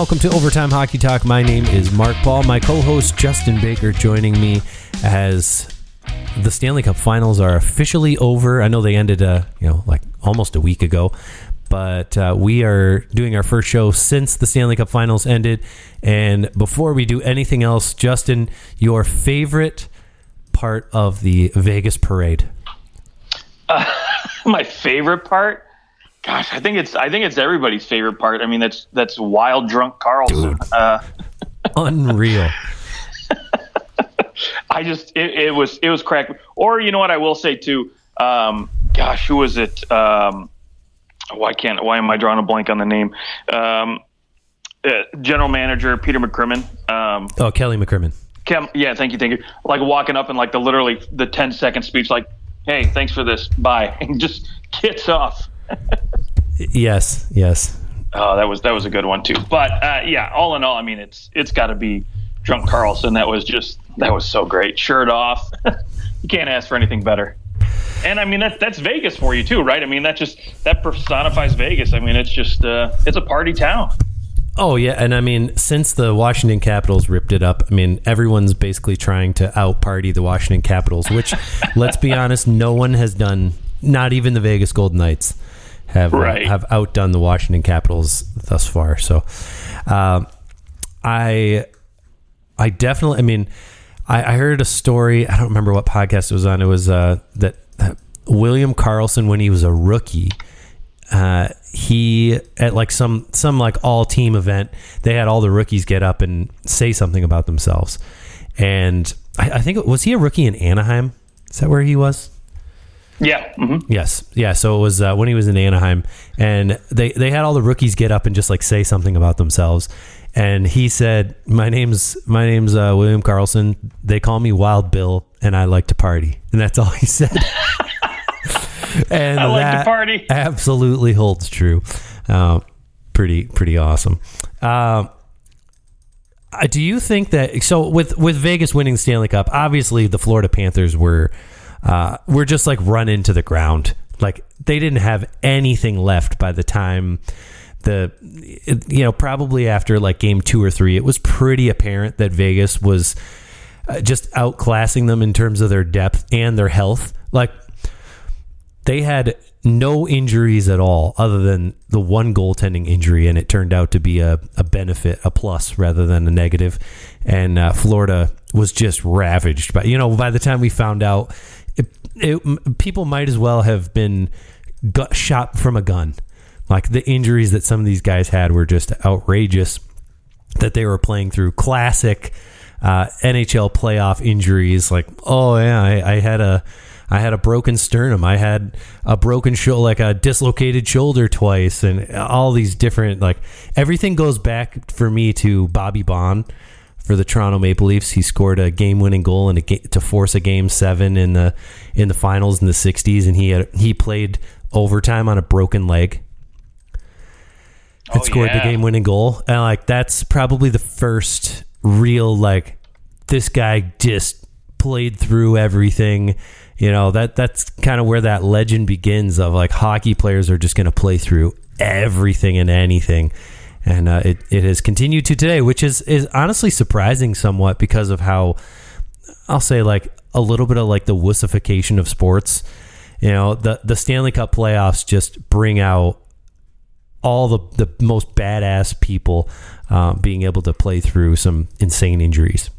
welcome to Overtime Hockey Talk. My name is Mark Paul. My co-host Justin Baker joining me as the Stanley Cup Finals are officially over. I know they ended, like almost a week ago, but we are doing our first show since the Stanley Cup Finals ended. And before we do anything else, Justin, your favorite part of the Vegas parade? My favorite part? Gosh, I think it's everybody's favorite part. I mean, that's wild drunk Carlson. Unreal. It was crack. Or you know what I will say too? Who was it? Why am I drawing a blank on the name? General manager Peter McCrimmon. Kelly McCrimmon. Yeah, thank you. Like walking up and like the 10-second speech, like, "Hey, thanks for this, bye," and just gets off. Yes. Oh, that was a good one too. But all in all, I mean, it's got to be drunk Carlson. That was so great. Shirt off. You can't ask for anything better. And I mean, that's Vegas for you too, right? I mean, that personifies Vegas. I mean, it's just it's a party town. Oh yeah, and I mean, since the Washington Capitals ripped it up, I mean, everyone's basically trying to out-party the Washington Capitals, which, let's be honest, no one has done. Not even the Vegas Golden Knights have outdone the Washington Capitals thus far. So, I definitely. I mean, I heard a story. I don't remember what podcast it was on. It was that William Karlsson, when he was a rookie, he at like some like all team event, they had all the rookies get up and say something about themselves. And I think was he a rookie in Anaheim? Is that where he was? Yeah. Mm-hmm. Yes. Yeah. So it was when he was in Anaheim, and they had all the rookies get up and just like say something about themselves. And he said, "My name's William Karlsson. They call me Wild Bill, and I like to party." And that's all he said. And I like that to party. Absolutely holds true. Pretty awesome. Do you think that so with Vegas winning the Stanley Cup, obviously the Florida Panthers were just like run into the ground. Like they didn't have anything left by the time probably after like game 2 or 3, it was pretty apparent that Vegas was just outclassing them in terms of their depth and their health. Like they had no injuries at all other than the one goaltending injury, and it turned out to be a benefit, a plus rather than a negative. And Florida was just ravaged. But by the time we found out, people might as well have been shot from a gun. Like the injuries that some of these guys had were just outrageous, that they were playing through classic NHL playoff injuries. Like, oh yeah, I had a broken sternum. I had a broken shoulder, like a dislocated shoulder twice, and all these different, like everything goes back for me to Bobby Baun for the Toronto Maple Leafs. He scored a game-winning goal to force a Game 7 in the finals in the 60s, and he played overtime on a broken leg. Scored the game-winning goal, and like that's probably the first real like this guy just played through everything. That's kind of where that legend begins of like hockey players are just going to play through everything and anything. And it has continued to today, which is honestly surprising somewhat because of how, I'll say, like a little bit of like the wussification of sports. The Stanley Cup playoffs just bring out all the most badass people being able to play through some insane injuries.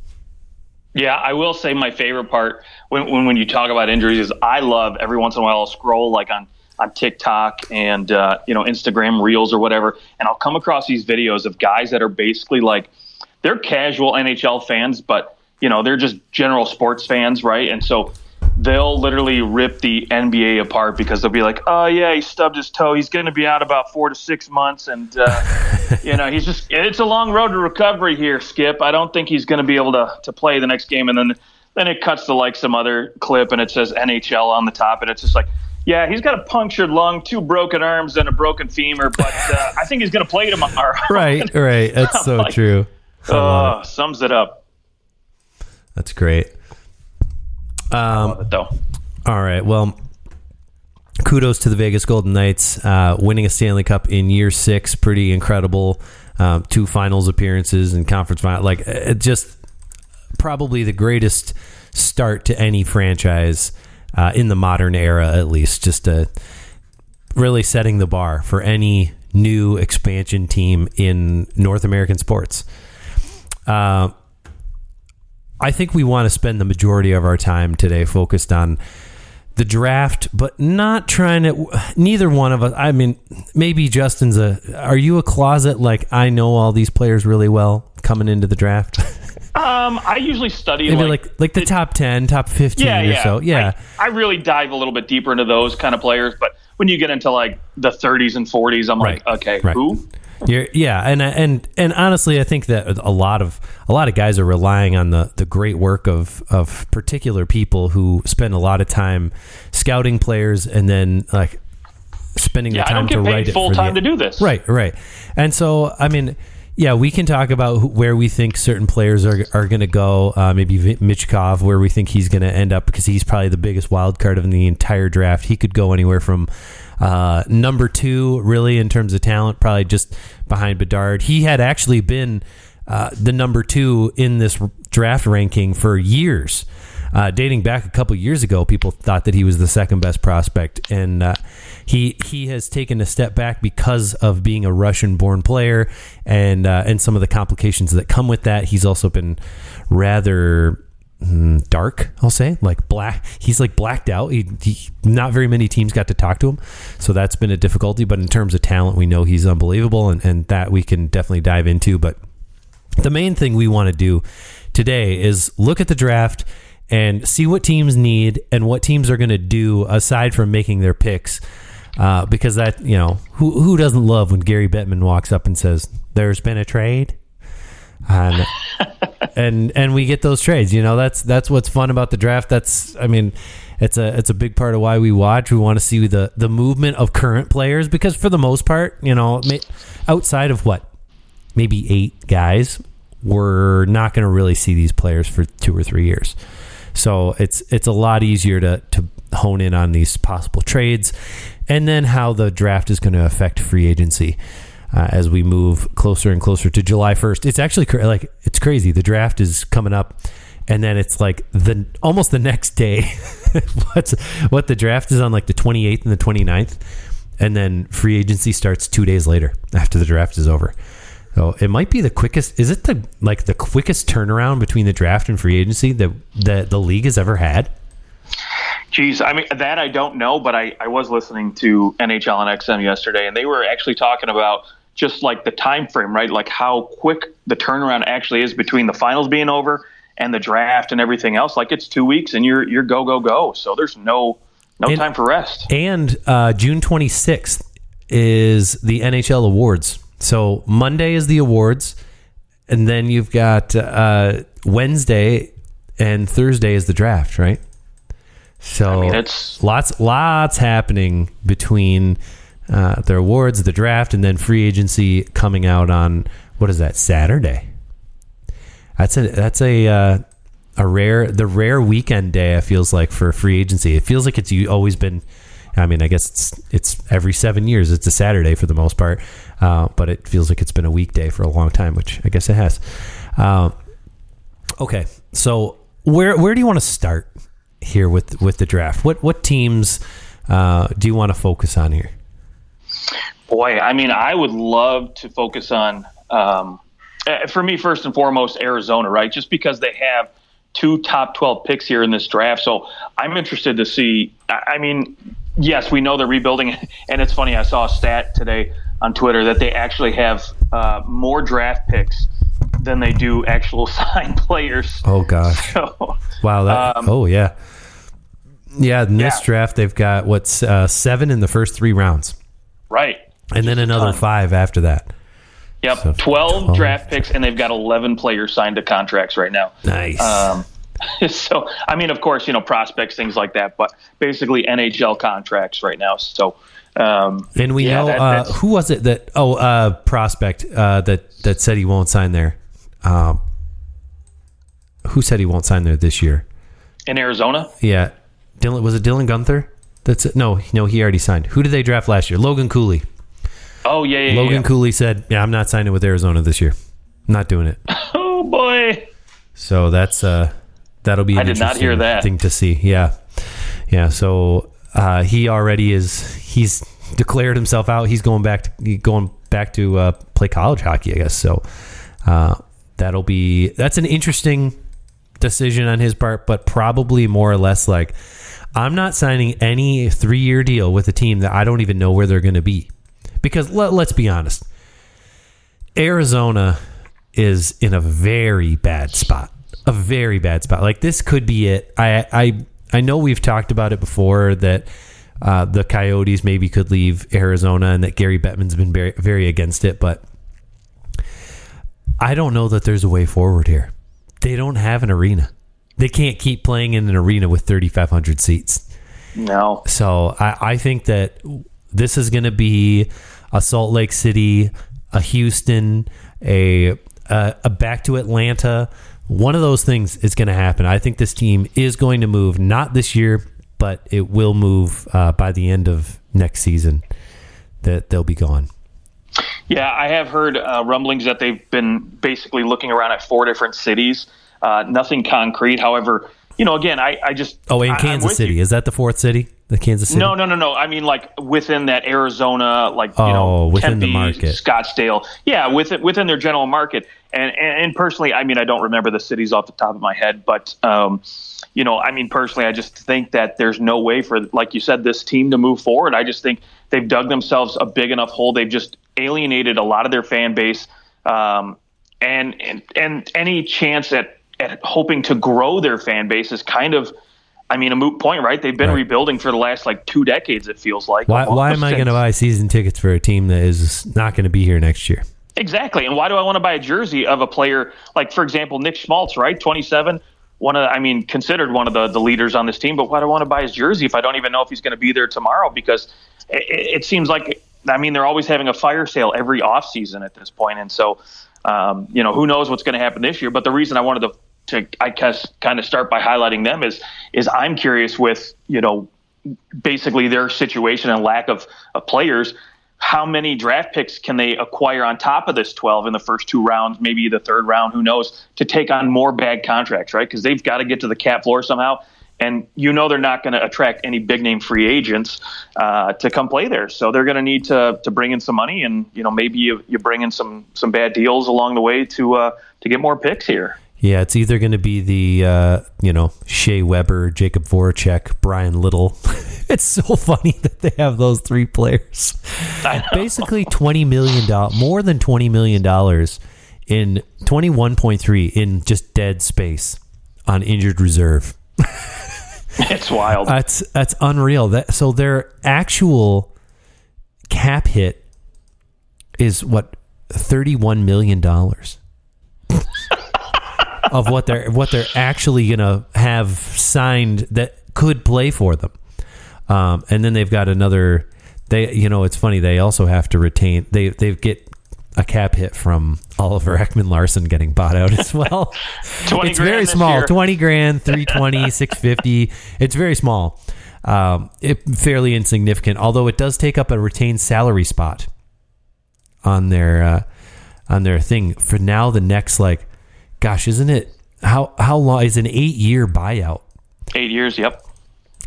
Yeah, I will say my favorite part when you talk about injuries is I love every once in a while I'll scroll like on TikTok and Instagram Reels or whatever, and I'll come across these videos of guys that are basically like they're casual NHL fans, but they're just general sports fans, right? And so they'll literally rip the NBA apart because they'll be like, "Oh yeah, he stubbed his toe. He's going to be out about 4 to 6 months, and it's a long road to recovery here, Skip. I don't think he's going to be able to play the next game." And then it cuts to like some other clip, and it says NHL on the top, and it's just like, yeah, he's got a punctured lung, 2 broken arms, and a broken femur, but I think he's going to play tomorrow. Right. That's so true. Sums it up. That's great. I love it, though. All right. Well, kudos to the Vegas Golden Knights winning a Stanley Cup in year 6. Pretty incredible. 2 finals appearances and conference final. Like, it just probably the greatest start to any franchise in the modern era, at least. Just really setting the bar for any new expansion team in North American sports. I think we want to spend the majority of our time today focused on the draft, but not trying to. Neither one of us. I mean, maybe Justin's are you a closet, like, I know all these players really well coming into the draft? I usually study maybe like the top 10, top 15 or so. Yeah. I really dive a little bit deeper into those kind of players, but when you get into like the 30s and 40s, I'm like, okay, who? And honestly, I think that a lot of guys are relying on the great work of particular people who spend a lot of time scouting players and then like spending the time to write it. I don't get paid full time to do this. Right. And so, I mean, yeah, we can talk about where we think certain players are going to go. Maybe Michkov, where we think he's going to end up, because he's probably the biggest wild card of the entire draft. He could go anywhere from number 2, really, in terms of talent, probably just behind Bedard. He had actually been the number 2 in this draft ranking for years. Dating back a couple years ago, people thought that he was the second best prospect, and he has taken a step back because of being a Russian-born player and some of the complications that come with that. He's also been rather dark, I'll say, like black. He's like blacked out. He not very many teams got to talk to him, so that's been a difficulty. But in terms of talent, we know he's unbelievable, and that we can definitely dive into. But the main thing we want to do today is look at the draft and see what teams need and what teams are going to do aside from making their picks. Because that, you know, who doesn't love when Gary Bettman walks up and says, "There's been a trade," and we get those trades. You know, that's what's fun about the draft. It's a big part of why we watch. We want to see the movement of current players, because for the most part, you know, outside of maybe 8 guys, we're not going to really see these players for 2 or 3 years. So it's a lot easier to hone in on these possible trades, and then how the draft is going to affect free agency as we move closer and closer to July 1st. It's actually it's crazy. The draft is coming up, and then it's like almost the next day. What the draft is on, like the 28th and the 29th, and then free agency starts 2 days later after the draft is over. So it might be the quickest. Is it the quickest turnaround between the draft and free agency that the league has ever had? Geez, I mean, that I don't know, but I was listening to NHL and XM yesterday, and they were actually talking about just like the time frame, right? Like how quick the turnaround actually is between the finals being over and the draft and everything else. Like it's 2 weeks and you're go. So there's no time for rest. And June 26th is the NHL awards. So Monday is the awards, and then you've got Wednesday and Thursday is the draft, right? So I mean, it's lots happening between the awards, the draft, and then free agency coming out on, what is that, Saturday? That's a rare weekend day. It feels like for free agency. It feels like it's always been. I mean, I guess it's every 7 years. It's a Saturday for the most part, but it feels like it's been a weekday for a long time, which I guess it has. Okay, so where do you want to start here with the draft? What teams do you want to focus on here? Boy, I mean, I would love to focus on, for me, first and foremost, Arizona, right? Just because they have 2 top 12 picks here in this draft. So I'm interested to see, I mean, yes, we know they're rebuilding. And it's funny, I saw a stat today on Twitter that they actually have more draft picks than they do actual signed players. Oh, gosh. So, wow. Oh, yeah. Yeah, in this draft, they've got, 7 in the first 3 rounds. Right. And then another 5 after that. Yep, so 12 draft picks, and they've got 11 players signed to contracts right now. Nice. So, I mean, of course, prospects, things like that, but basically NHL contracts right now. So, and we know who was it that? Prospect that said he won't sign there. Who said he won't sign there this year? In Arizona? Yeah, was it Dylan Gunther? That's it. No, he already signed. Who did they draft last year? Logan Cooley. Oh, yeah. Logan Cooley said, "Yeah, I'm not signing with Arizona this year. I'm not doing it." Oh boy. So that'll be an I did not hear that thing to see. Yeah. So he already he's declared himself out. He's going back to play college hockey, I guess. So that's an interesting decision on his part, but probably more or less like, I'm not signing any 3-year deal with a team that I don't even know where they're going to be. Because let's be honest, Arizona is in a very bad spot. A very bad spot. Like, this could be it. I know we've talked about it before that the Coyotes maybe could leave Arizona and that Gary Bettman's been very, very against it, but I don't know that there's a way forward here. They don't have an arena. They can't keep playing in an arena with 3,500 seats. No. So I think that this is going to be a Salt Lake City, a Houston, a back to Atlanta. One of those things is going to happen. I think this team is going to move, not this year, but it will move by the end of next season, that they'll be gone. Yeah, I have heard rumblings that they've been basically looking around at 4 different cities. Nothing concrete. However, again, I just... Oh, in Kansas City. Is that the 4th city? The Kansas City? No. I mean, like, within that Arizona, within Tempe, the market. Scottsdale. Yeah, within their general market. And personally, I mean, I don't remember the cities off the top of my head, but, I mean, personally, I just think that there's no way for, like you said, this team to move forward. I just think they've dug themselves a big enough hole. They've just alienated a lot of their fan base. And any chance at hoping to grow their fan base is kind of, I mean, a moot point, right? They've been rebuilding for the last 2 decades, it feels like. Why am I going to buy season tickets for a team that is not going to be here next year? Exactly. And why do I want to buy a jersey of a player like, for example, Nick Schmaltz, right? 27, considered one of the leaders on this team, but why do I want to buy his jersey if I don't even know if he's going to be there tomorrow? Because it seems like, I mean, they're always having a fire sale every offseason at this point. And so, who knows what's going to happen this year. But the reason I wanted to I guess, kind of start by highlighting them is I'm curious with, basically their situation and lack of players. How many draft picks can they acquire on top of this 12 in the first 2 rounds, maybe the 3rd round, who knows, to take on more bad contracts, right? Because they've got to get to the cap floor somehow. And they're not going to attract any big name free agents to come play there. So they're going to need to bring in some money, and maybe you bring in some bad deals along the way to get more picks here. Yeah, it's either going to be the Shea Weber, Jacob Voracek, Brian Little. It's so funny that they have those 3 players. Basically $20 million, more than $20 million in 21.3 in just dead space on injured reserve. It's wild. That's unreal. So their actual cap hit is what, $31 million of what they're actually gonna have signed that could play for them. And then they've got another. It's funny. They also have to retain. They get a cap hit from Oliver Ekman-Larsson getting bought out as well. It's very small. Year. 20 grand, 320, 650. It's very small. Fairly insignificant. Although it does take up a retained salary spot on their thing for now. The next, gosh, isn't it? How long is an 8-year buyout? 8 years. Yep.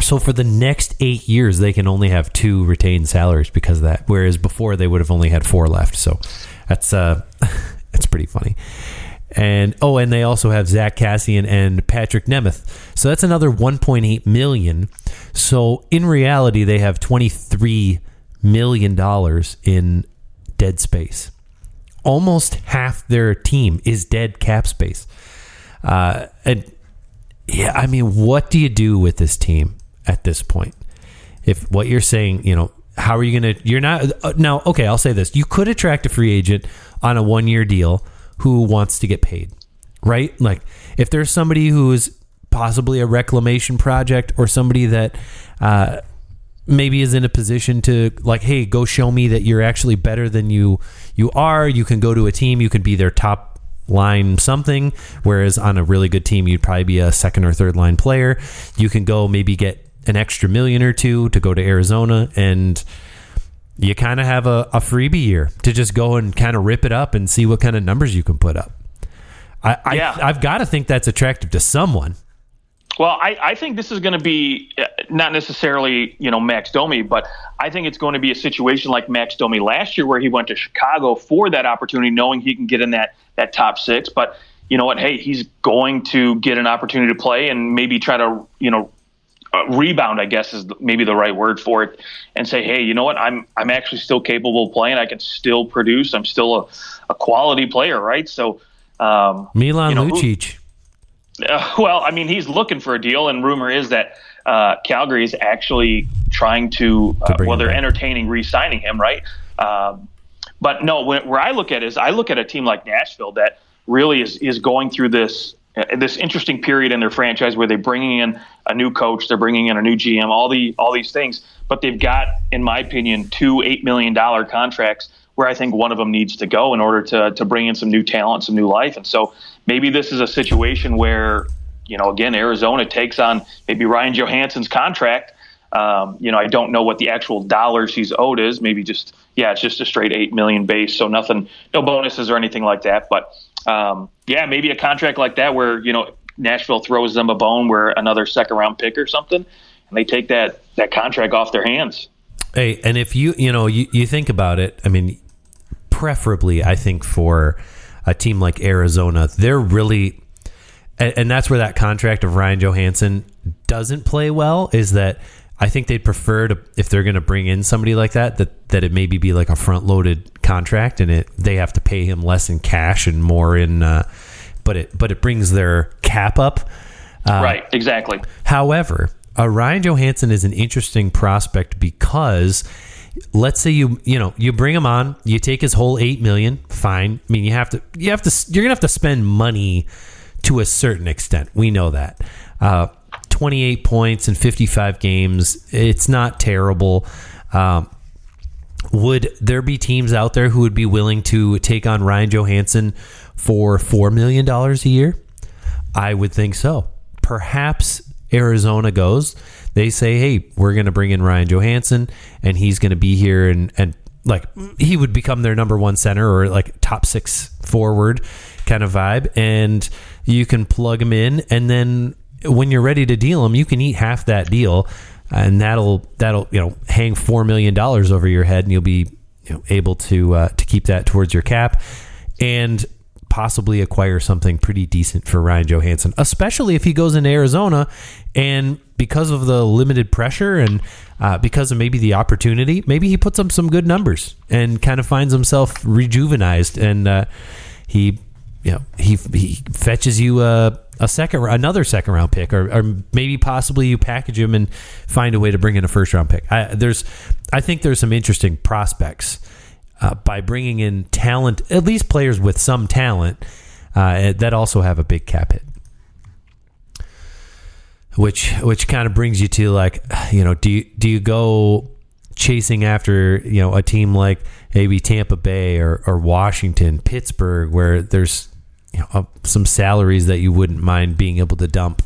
So for the next 8 years, they can only have 2 retained salaries because of that. Whereas before they would have only had 4 left. So that's pretty funny. And they also have Zach Kassian and Patrick Nemeth. So that's another $1.8 million. So in reality, they have $23 million in dead space. Almost half their team is dead cap space. And yeah, I mean, what do you do with this team at this point? If what you're saying, how are you going to, you're not, now, okay, I'll say this. You could attract a free agent on a 1-year deal who wants to get paid, right? Like if there's somebody who's possibly a reclamation project or somebody that maybe is in a position to hey, go show me that you're actually better than you are. You can go to a team, you can be their top line something, whereas on a really good team, you'd probably be a 2nd or 3rd line player. You can go maybe get an extra $1 million or $2 million to go to Arizona and you kind of have a freebie year to just go and kind of rip it up and see what kind of numbers you can put up. I've got to think that's attractive to someone. Well, I think this is going to be not necessarily, Max Domi, but I think it's going to be a situation like Max Domi last year where he went to Chicago for that opportunity, knowing he can get in that top six. But you know what? Hey, he's going to get an opportunity to play and maybe try to, rebound, I guess is maybe the right word for it, and say, hey, you know what? I'm actually still capable of playing. I can still produce. I'm still a quality player, right? So Milan Lucic. Well, I mean, he's looking for a deal, and rumor is that Calgary is actually trying to they're entertaining re-signing him, right? But no, where I look at it is I look at a team like Nashville that really is going through this interesting period in their franchise where they're bringing in a new coach, they're bringing in a new GM, all these things, but they've got, in my opinion, two $8 million contracts where I think one of them needs to go in order to bring in some new talent, some new life. And so maybe this is a situation where, again, Arizona takes on maybe Ryan Johansson's contract. I don't know what the actual dollars he's owed is. Maybe it's just a straight $8 million base. So nothing, no bonuses or anything like that. But maybe a contract like that where, Nashville throws them a bone where another second round pick or something, and they take that contract off their hands. Hey, and if you think about it, I mean, preferably, I think for a team like Arizona, they're really, and that's where that contract of Ryan Johansson doesn't play well, is that I think they'd prefer to, if they're going to bring in somebody like that it maybe be like a front-loaded contract, and they have to pay him less in cash and more in, but it brings their cap up. Right, exactly. However, Ryan Johansson is an interesting prospect because let's say you bring him on, you take his whole $8 million, fine. I mean, you're gonna have to spend money to a certain extent. We know that. 28 points in 55 games, it's not terrible. Would there be teams out there who would be willing to take on Ryan Johansson for $4 million a year? I would think so. Perhaps Arizona goes. They say, hey, we're going to bring in Ryan Johansson, and he's going to be here, and like he would become their number one center or like top six forward kind of vibe, and you can plug him in, and then when you're ready to deal him, you can eat half that deal, and that'll hang $4 million over your head, and you'll be able to keep that towards your cap and possibly acquire something pretty decent for Ryan Johansson, especially if he goes into Arizona and because of the limited pressure and because of maybe the opportunity, maybe he puts up some good numbers and kind of finds himself rejuvenized, and he fetches you another second round pick, or maybe possibly you package him and find a way to bring in a first round pick. I think there's some interesting prospects by bringing in talent, at least players with some talent that also have a big cap hit. Which kind of brings you to like, do you go chasing after a team like maybe Tampa Bay or Washington, Pittsburgh, where there's some salaries that you wouldn't mind being able to dump?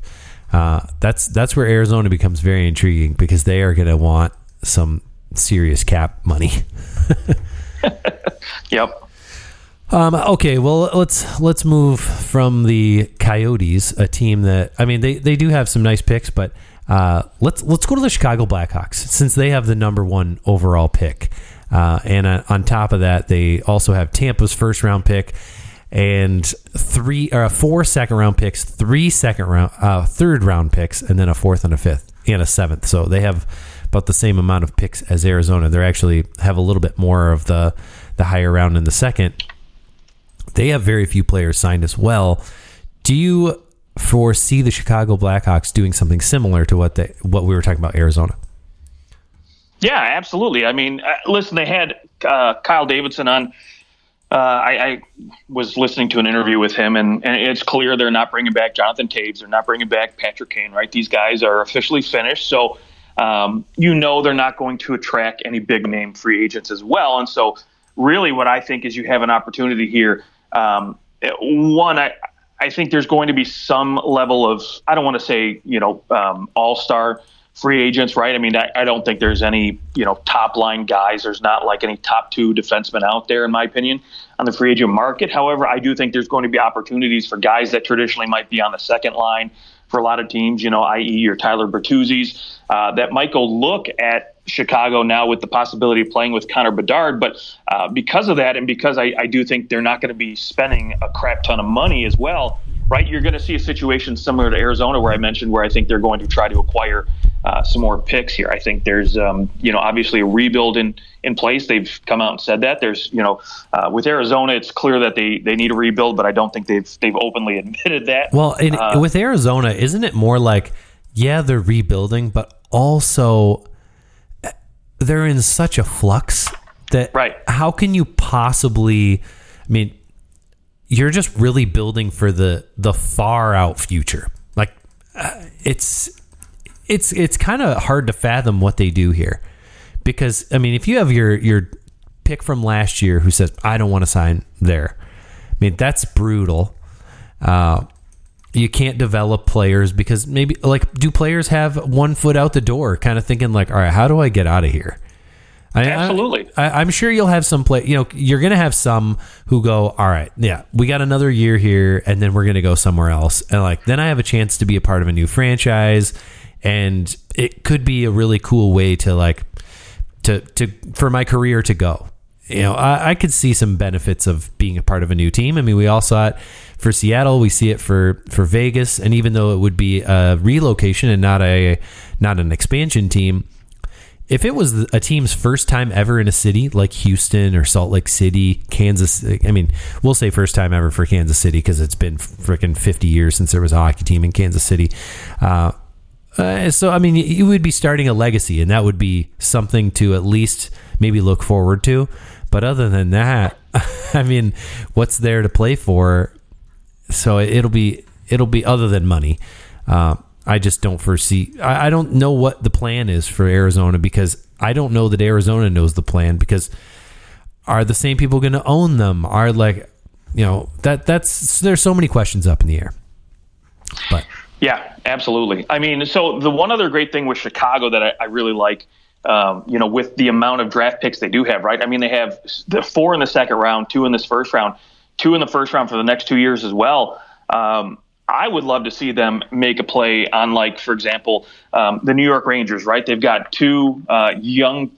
That's where Arizona becomes very intriguing because they are going to want some serious cap money. Yep. Okay, well, let's move from the Coyotes, a team that, I mean, they do have some nice picks, but let's go to the Chicago Blackhawks since they have the number one overall pick. And on top of that, they also have Tampa's first round pick and 4 second round picks, 3 third round picks, and then a fourth and a fifth and a seventh. So they have about the same amount of picks as Arizona. They actually have a little bit more of the higher round in the second. They have very few players signed as well. Do you foresee the Chicago Blackhawks doing something similar to what we were talking about Arizona? Yeah, absolutely. I mean, listen, they had Kyle Davidson on. I was listening to an interview with him, and it's clear they're not bringing back Jonathan Taves. They're not bringing back Patrick Kane, right? These guys are officially finished. So, they're not going to attract any big-name free agents as well. And so really what I think is you have an opportunity here. One, I think there's going to be some level of, I don't want to say, all-star free agents, right? I mean, I don't think there's any, top line guys. There's not like any top 2 defensemen out there, in my opinion, on the free agent market. However, I do think there's going to be opportunities for guys that traditionally might be on the second line for a lot of teams, i.e. your Tyler Bertuzzi's, that might go look at Chicago now with the possibility of playing with Connor Bedard. But because of that, and because I do think they're not going to be spending a crap ton of money as well, right, you're going to see a situation similar to Arizona where I mentioned where I think they're going to try to acquire some more picks here. I think there's, obviously a rebuild in place. They've come out and said that. There's, with Arizona, it's clear that they need a rebuild, but I don't think they've openly admitted that. Well, with Arizona, isn't it more like, yeah, they're rebuilding, but also they're in such a flux that how can you possibly, I mean, you're just really building for the far out future. Like it's kind of hard to fathom what they do here, because I mean, if you have your pick from last year who says, I don't want to sign there, I mean, that's brutal. You can't develop players because maybe, like, do players have one foot out the door kind of thinking like, all right, how do I get out of here? Absolutely. I'm sure you'll have some you're going to have some who go, all right, yeah, we got another year here and then we're going to go somewhere else. And like, then I have a chance to be a part of a new franchise, and it could be a really cool way to like, to for my career to go. I could see some benefits of being a part of a new team. I mean, we all saw it for Seattle. We see it for Vegas. And even though it would be a relocation and not an expansion team, if it was a team's first time ever in a city like Houston or Salt Lake City, Kansas, I mean, we'll say first time ever for Kansas City because it's been freaking 50 years since there was a hockey team in Kansas City. So, I mean, you would be starting a legacy, and that would be something to at least maybe look forward to. But other than that, I mean, what's there to play for? So it'll be other than money. I just don't foresee. I don't know what the plan is for Arizona, because I don't know that Arizona knows the plan, because are the same people going to own them? Are like, there's so many questions up in the air. But yeah, absolutely. I mean, so the one other great thing with Chicago that I really like, with the amount of draft picks they do have, right? I mean, they have the 4 in the second round, 2 in this first round, 2 in the first round for the next 2 years as well. I would love to see them make a play on, like, for example, the New York Rangers, right? They've got 2 young,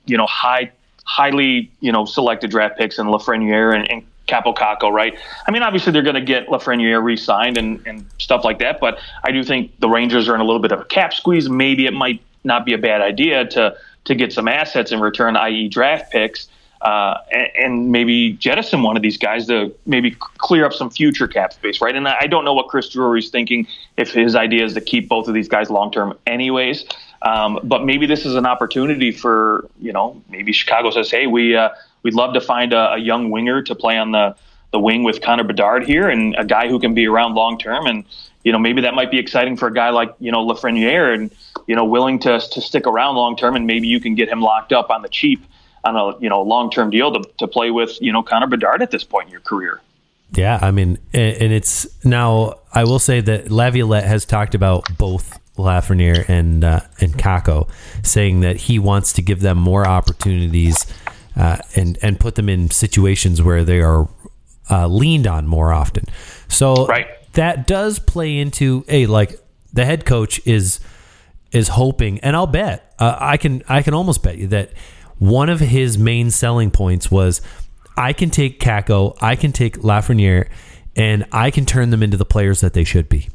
highly, selected draft picks in Lafreniere and Capo Caco, right? I mean, obviously they're going to get Lafreniere re-signed and stuff like that, but I do think the Rangers are in a little bit of a cap squeeze. Maybe it might not be a bad idea to get some assets in return, i.e. draft picks, and maybe jettison one of these guys to maybe clear up some future cap space, right? And I don't know what Chris Drury's thinking, if his idea is to keep both of these guys long-term anyways. But maybe this is an opportunity for, maybe Chicago says, hey, we'd love to find a young winger to play on the wing with Connor Bedard here, and a guy who can be around long-term. And, maybe that might be exciting for a guy like, Lafreniere, and, willing to stick around long-term, and maybe you can get him locked up on the cheap on a long-term deal to play with, Connor Bedard at this point in your career. Yeah, I mean, and it's now, I will say that Laviolette has talked about both Lafreniere and Caco, saying that he wants to give them more opportunities and put them in situations where they are leaned on more often. So that does play into like the head coach is hoping, and I'll bet I can almost bet you that one of his main selling points was, I can take Caco, I can take Lafreniere, and I can turn them into the players that they should be.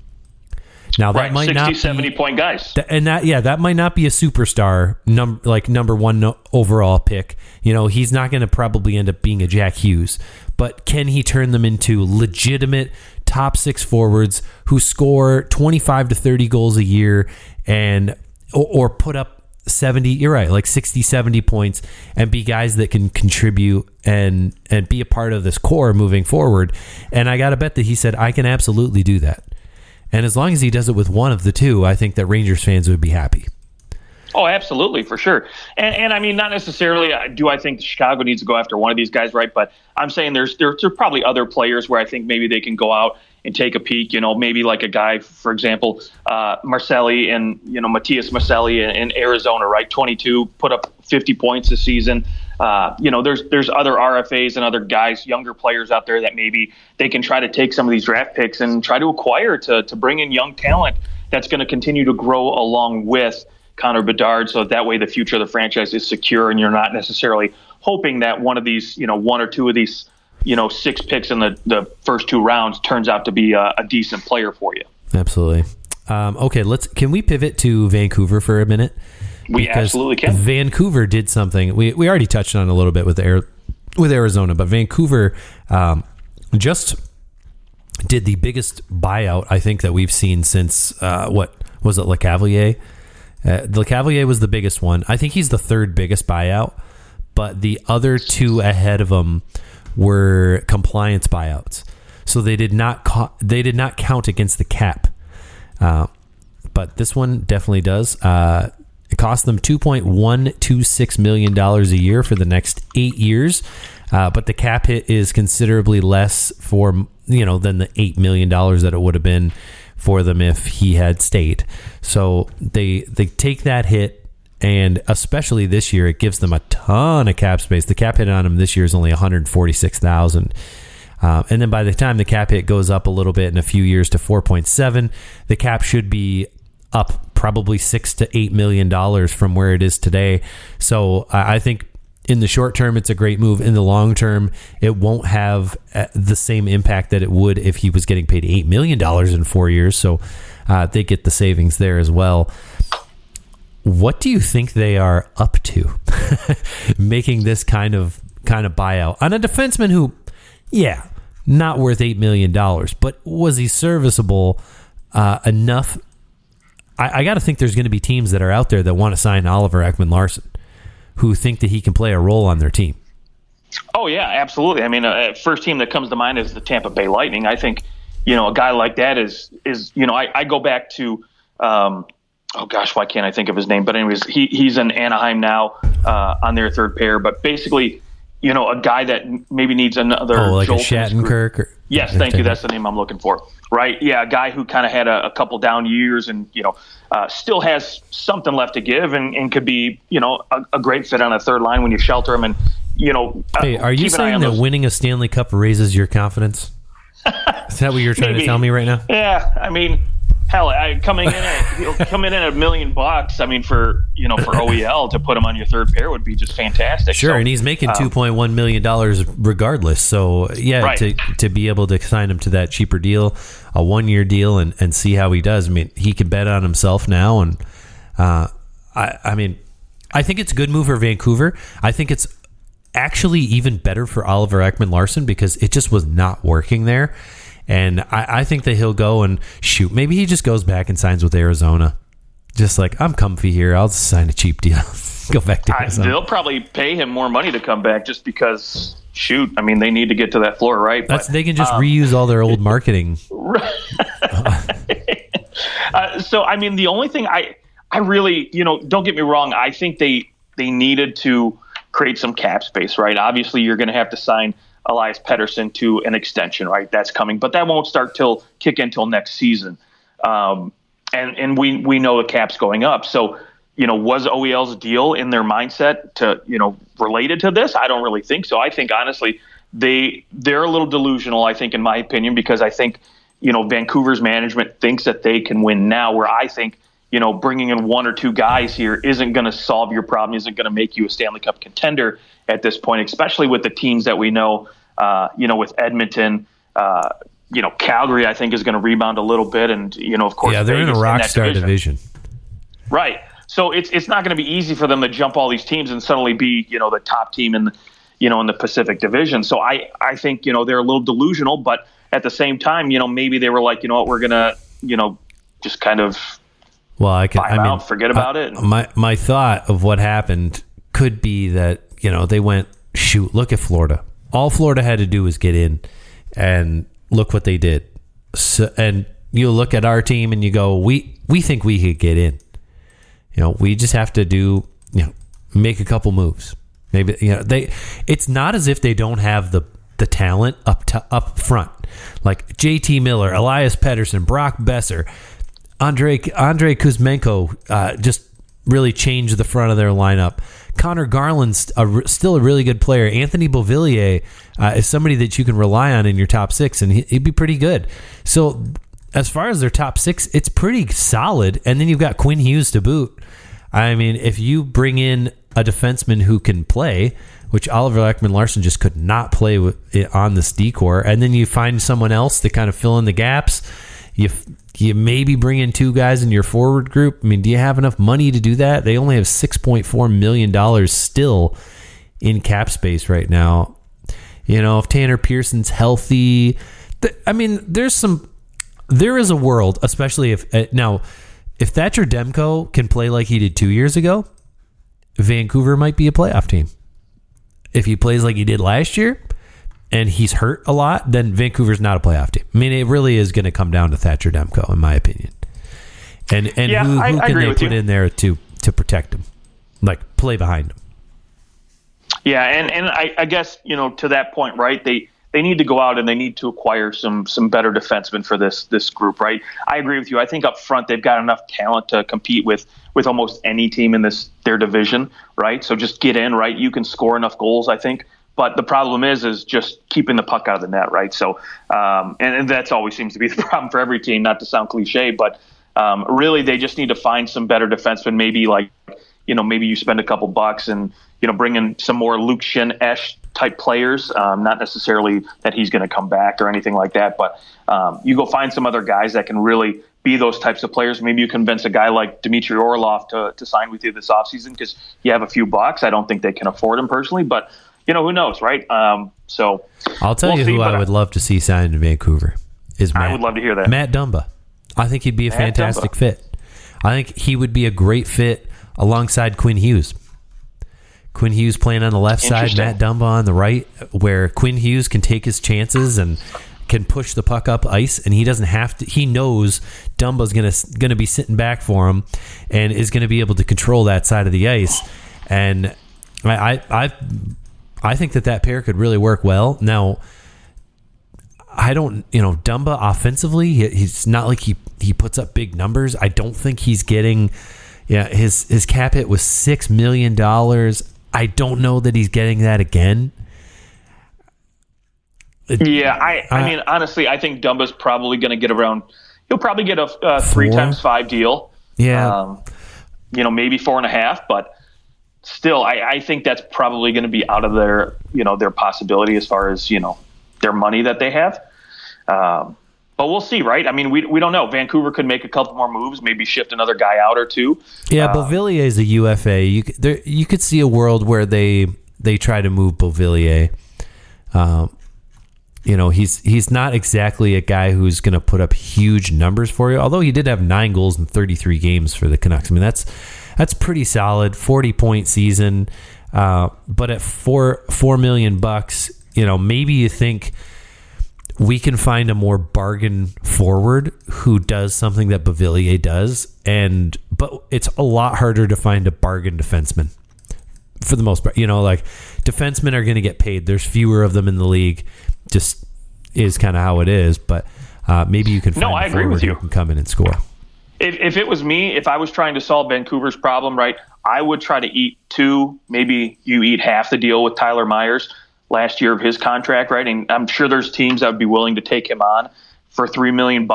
Now that might 60, not be 70-point guys. And that might not be a superstar number 1 overall pick. He's not going to probably end up being a Jack Hughes, but can he turn them into legitimate top 6 forwards who score 25 to 30 goals a year or put up 70, you're right, like 60, 70 points, and be guys that can contribute and be a part of this core moving forward? And I got to bet that he said, I can absolutely do that. And as long as he does it with one of the 2, I think that Rangers fans would be happy. Oh, absolutely, for sure. And I mean, not necessarily do I think Chicago needs to go after one of these guys, right? But I'm saying there's probably other players where I think maybe they can go out and take a peek. Maybe like a guy, for example, Marcelli and Matias Marcelli in Arizona, right? 22, put up 50 points this season. There's other RFAs and other guys, younger players out there that maybe they can try to take some of these draft picks and try to acquire to bring in young talent that's going to continue to grow along with Connor Bedard, so that way the future of the franchise is secure, and you're not necessarily hoping that one of these, one or two of these, 6 picks in the first 2 rounds turns out to be a decent player for you. Absolutely. Okay, can we pivot to Vancouver for a minute? We absolutely can. Vancouver did something we already touched on a little bit with Arizona, but Vancouver just did the biggest buyout I think that we've seen since what was it, Lecavalier? Lecavalier was the biggest one. I think he's the 3rd biggest buyout, but the other 2 ahead of him were compliance buyouts. So they did not count against the cap. But this one definitely does. It cost them $2.126 million a year for the next 8 years. But the cap hit is considerably less for, than the $8 million that it would have been for them if he had stayed. So they take that hit, and especially this year, it gives them a ton of cap space. The cap hit on them this year is only $146,000. And then by the time the cap hit goes up a little bit in a few years to 4.7, the cap should be up probably $6 to $8 million from where it is today. So I think in the short term, it's a great move. In the long term, it won't have the same impact that it would if he was getting paid $8 million in 4 years. So they get the savings there as well. What do you think they are up to making this kind of buyout on a defenseman who, not worth $8 million, but was he serviceable enough? I got to think there's going to be teams that are out there that want to sign Oliver Ekman-Larsson, who think that he can play a role on their team. Oh, yeah, absolutely. I mean, first team that comes to mind is the Tampa Bay Lightning. I think, a guy like that is I go back to, why can't I think of his name? But anyways, he's in Anaheim now on their 3rd pair. But basically, a guy that maybe needs another. Oh, like a Shattenkirk? Yes, thank you. That's the name I'm looking for. Right? Yeah, a guy who kind of had a couple down years and, still has something left to give and could be, a great fit on a 3rd line when you shelter him. And, hey, are you saying that winning a Stanley Cup raises your confidence? Is that what you're trying to tell me right now? Yeah. I mean, hell, coming in at $1 million. I mean, for OEL to put him on your 3rd pair would be just fantastic. Sure, and he's making $2.1 million regardless. So right. to be able to sign him to that cheaper deal, a 1-year deal, and see how he does. I mean, he can bet on himself now, and I think it's a good move for Vancouver. I think it's actually even better for Oliver Ekman-Larsson because it just was not working there. And I think that he'll go and shoot. Maybe he just goes back and signs with Arizona. Just like, I'm comfy here. I'll just sign a cheap deal. Go back to Arizona. They'll probably pay him more money to come back just because, shoot, I mean, they need to get to that floor, right? They can just reuse all their old marketing. So, I mean, the only thing I really, don't get me wrong. I think they needed to create some cap space, right? Obviously, you're going to have to sign Elias Pettersson to an extension, right? That's coming, but that won't kick in till next season. And we know the cap's going up. So, was OEL's deal in their mindset to, related to this? I don't really think so. I think honestly, they're a little delusional, I think, in my opinion, because I think, Vancouver's management thinks that they can win now, where I think, bringing in 1 or 2 guys here isn't going to solve your problem, isn't going to make you a Stanley Cup contender at this point, especially with the teams that we know, with Edmonton, Calgary, I think is going to rebound a little bit. And, of course, they're Vegas in a rock star division. Right. So it's not going to be easy for them to jump all these teams and suddenly be, the top team in the Pacific Division. So I think, they're a little delusional, but at the same time, maybe they were like, we're going to, just kind of forget about it. My thought of what happened could be that, they went, shoot, look at Florida. All Florida had to do was get in, and look what they did. So, and you look at our team and you go, we think we could get in. we just have to make a couple moves. Maybe it's not as if they don't have the talent up front, like JT Miller, Elias Pettersson, Brock Besser, Andrei Kuzmenko just really changed the front of their lineup. Connor Garland's still a really good player. Anthony Beauvillier is somebody that you can rely on in your top six, and he'd be pretty good. So as far as their top six, it's pretty solid. And then you've got Quinn Hughes to boot. I mean, if you bring in a defenseman who can play, which Oliver Ekman-Larsson just could not play on this D-core, and then you find someone else to kind of fill in the gaps, you maybe bring in two guys in your forward group. I mean, do you have enough money to do that? They only have $6.4 million still in cap space right now. If Tanner Pearson's healthy, there is a world, especially if Thatcher Demko can play like he did 2 years ago, Vancouver might be a playoff team. If he plays like he did last year and he's hurt a lot, then Vancouver's not a playoff team. I mean, it really is going to come down to Thatcher Demko, in my opinion. And yeah, who I can they put you. in there to protect him, like play behind him? Yeah, and I guess, to that point, right, they need to go out and they need to acquire some better defensemen for this group, right? I agree with you. I think up front they've got enough talent to compete with almost any team in their division, right? So just get in, right? You can score enough goals, I think. But the problem is just keeping the puck out of the net, right? So, and that's always seems to be the problem for every team, not to sound cliche, but really they just need to find some better defensemen, maybe maybe you spend a couple bucks and, bring in some more Luke Schenn-esque type players, not necessarily that he's going to come back or anything like that, but you go find some other guys that can really be those types of players. Maybe you convince a guy like Dmitry Orlov to sign with you this offseason because you have a few bucks. I don't think they can afford him personally, but who knows, right? So I'll tell you who I would love to see signed in Vancouver is Matt. I would love to hear that. Matt Dumba. I think he'd be a fantastic fit. I think he would be a great fit alongside Quinn Hughes. Quinn Hughes playing on the left side, Matt Dumba on the right, where Quinn Hughes can take his chances and can push the puck up ice, and he doesn't have to. He knows Dumba's going to be sitting back for him and is going to be able to control that side of the ice. And I think that pair could really work well. Now, I don't, Dumba offensively, he's not like he puts up big numbers. I don't think he's getting, his cap hit was $6 million. I don't know that he's getting that again. Yeah, I mean, honestly, I think Dumba's probably going to get around. He'll probably get a 3x5 deal. Yeah, maybe 4.5, but still, I think that's probably going to be out of their possibility as far as their money that they have. But we'll see, right? I mean, we don't know. Vancouver could make a couple more moves, maybe shift another guy out or two. Yeah, Beauvillier is a UFA. You could see a world where they try to move Beauvillier. He's not exactly a guy who's going to put up huge numbers for you, although he did have 9 goals in 33 games for the Canucks. I mean, that's pretty solid, 40-point season. But at $4 million, maybe you think we can find a more bargain forward who does something that Beauvillier does, but it's a lot harder to find a bargain defenseman for the most part. Defensemen are going to get paid. There's fewer of them in the league. Just is kind of how it is. But maybe you can find a forward who can come in and score. If it was me, if I was trying to solve Vancouver's problem, right, I would try to eat 2. Maybe you eat half the deal with Tyler Myers last year of his contract, right? And I'm sure there's teams that would be willing to take him on for $3 million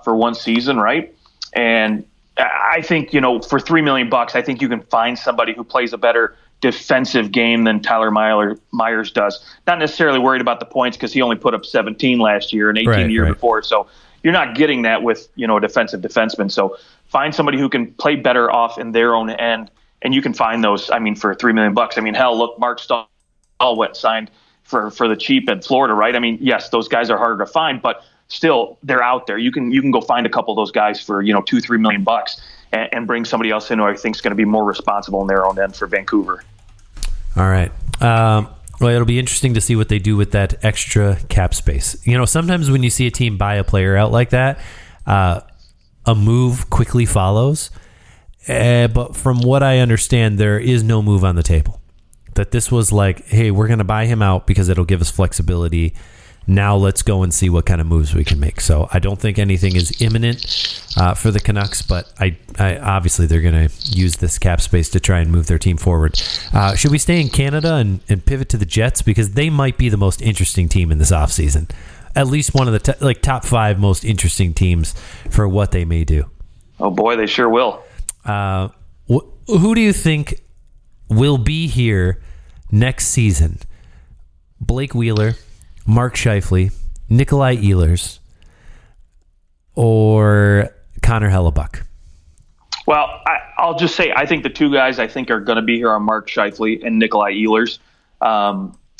for one season, right? And I think, for $3 million, I think you can find somebody who plays a better defensive game than Tyler Myers does. Not necessarily worried about the points because he only put up 17 last year and 18 the year before. So you're not getting that with, a defensive defenseman. So find somebody who can play better off in their own end, and you can find those, for $3 million. I mean, hell, look, Mark Stahl went signed for the cheap in Florida, right? I mean, yes, those guys are harder to find, but still they're out there. You can go find a couple of those guys for, $2-3 million and bring somebody else in who I think is going to be more responsible in their own end for Vancouver. All right. Well, it'll be interesting to see what they do with that extra cap space. Sometimes when you see a team buy a player out like that, a move quickly follows. But from what I understand, there is no move on the table. That this was like, hey, we're going to buy him out because it'll give us flexibility. Now let's go and see what kind of moves we can make. So I don't think anything is imminent for the Canucks, but I obviously they're going to use this cap space to try and move their team forward. Should we stay in Canada and pivot to the Jets? Because they might be the most interesting team in this offseason. At least one of the top 5 most interesting teams for what they may do. Oh, boy, they sure will. Who do you think will be here next season? Blake Wheeler, Mark Scheifele, Nikolai Ehlers, or Connor Hellebuck? Well, I'll just say I think the 2 guys I think are going to be here are Mark Scheifele and Nikolai Ehlers.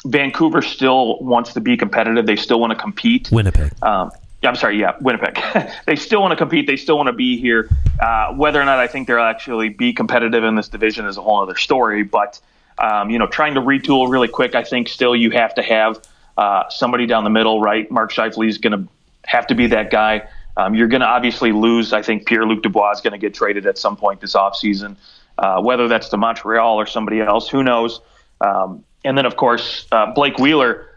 Vancouver still wants to be competitive. They still want to compete. Winnipeg. Winnipeg. They still want to compete. They still want to be here. Whether or not I think they'll actually be competitive in this division is a whole other story. But, trying to retool really quick, I think still you have to have somebody down the middle, right? Mark Scheifele is going to have to be that guy. You're going to obviously lose. I think Pierre-Luc Dubois is going to get traded at some point this offseason, whether that's to Montreal or somebody else, who knows? And then, of course, Blake Wheeler,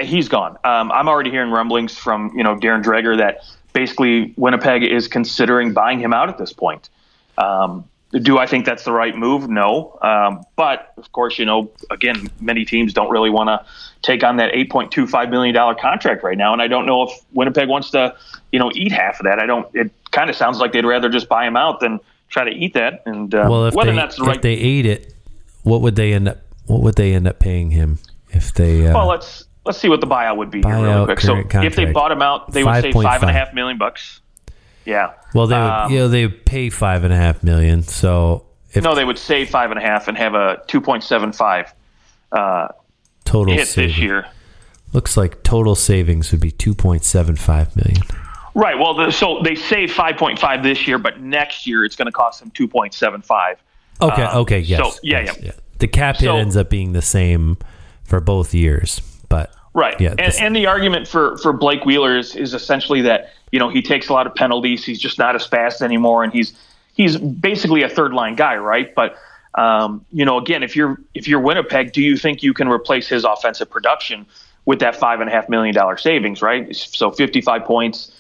he's gone. I'm already hearing rumblings from, Darren Dreger that basically Winnipeg is considering buying him out at this point. Do I think that's the right move? No. But, of course, again, many teams don't really want to take on that $8.25 million contract right now. And I don't know if Winnipeg wants to, eat half of that. It kind of sounds like they'd rather just buy him out than try to eat that. And if they ate it, what would they end up paying him if they? Well, let's see what the buyout would be here really quick. So if they bought him out, they would say $5.5 million. Yeah. Well, they would, they pay $5.5 million. So they would save $5.5 and have a 2.75 total hit saving. This year. Looks like total savings would be $2.75 million. Right. Well, so they save 5.5 this year, but next year it's going to cost them 2.75. Okay. Yes. So yeah. The cap hit ends up being the same for both years, but right. Yeah. And the argument for Blake Wheeler is essentially that he takes a lot of penalties. He's just not as fast anymore, and he's basically a third line guy, right? But again, if you're Winnipeg, do you think you can replace his offensive production with that $5.5 million savings, right? So 55 points.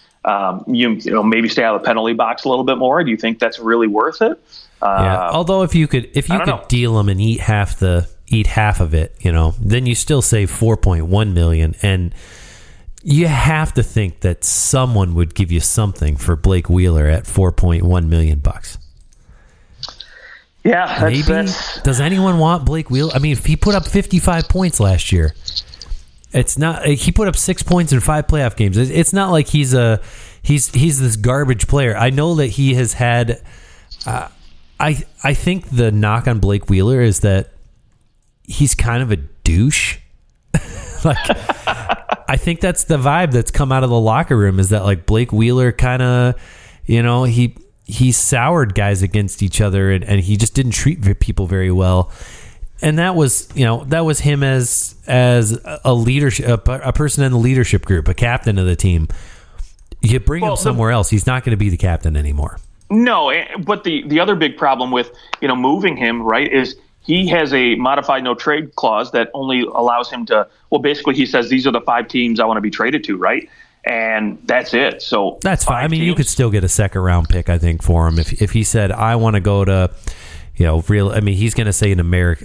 Maybe stay out of the penalty box a little bit more. Do you think that's really worth it? Yeah. Although if you could deal them and eat half of it, then you still save $4.1 million, and you have to think that someone would give you something for Blake Wheeler at $4.1 million. Yeah, maybe. Does anyone want Blake Wheeler? I mean, if he put up 55 points last year, it's not. He put up 6 points in 5 playoff games. It's not like he's this garbage player. I know that he has had. I think the knock on Blake Wheeler is that he's kind of a douche. I think that's the vibe that's come out of the locker room, is that like Blake Wheeler kind of, he soured guys against each other, and he just didn't treat people very well. And that was him as a leadership, a person in the leadership group, a captain of the team. You bring him somewhere else, he's not going to be the captain anymore. No, but the other big problem with moving him, right, is he has a modified no trade clause that only allows him to. Well, basically, he says these are the 5 teams I want to be traded to, right? And that's it. So that's fine. I mean, you could still get a second round pick, I think, for him if he said I want to go to, he's going to say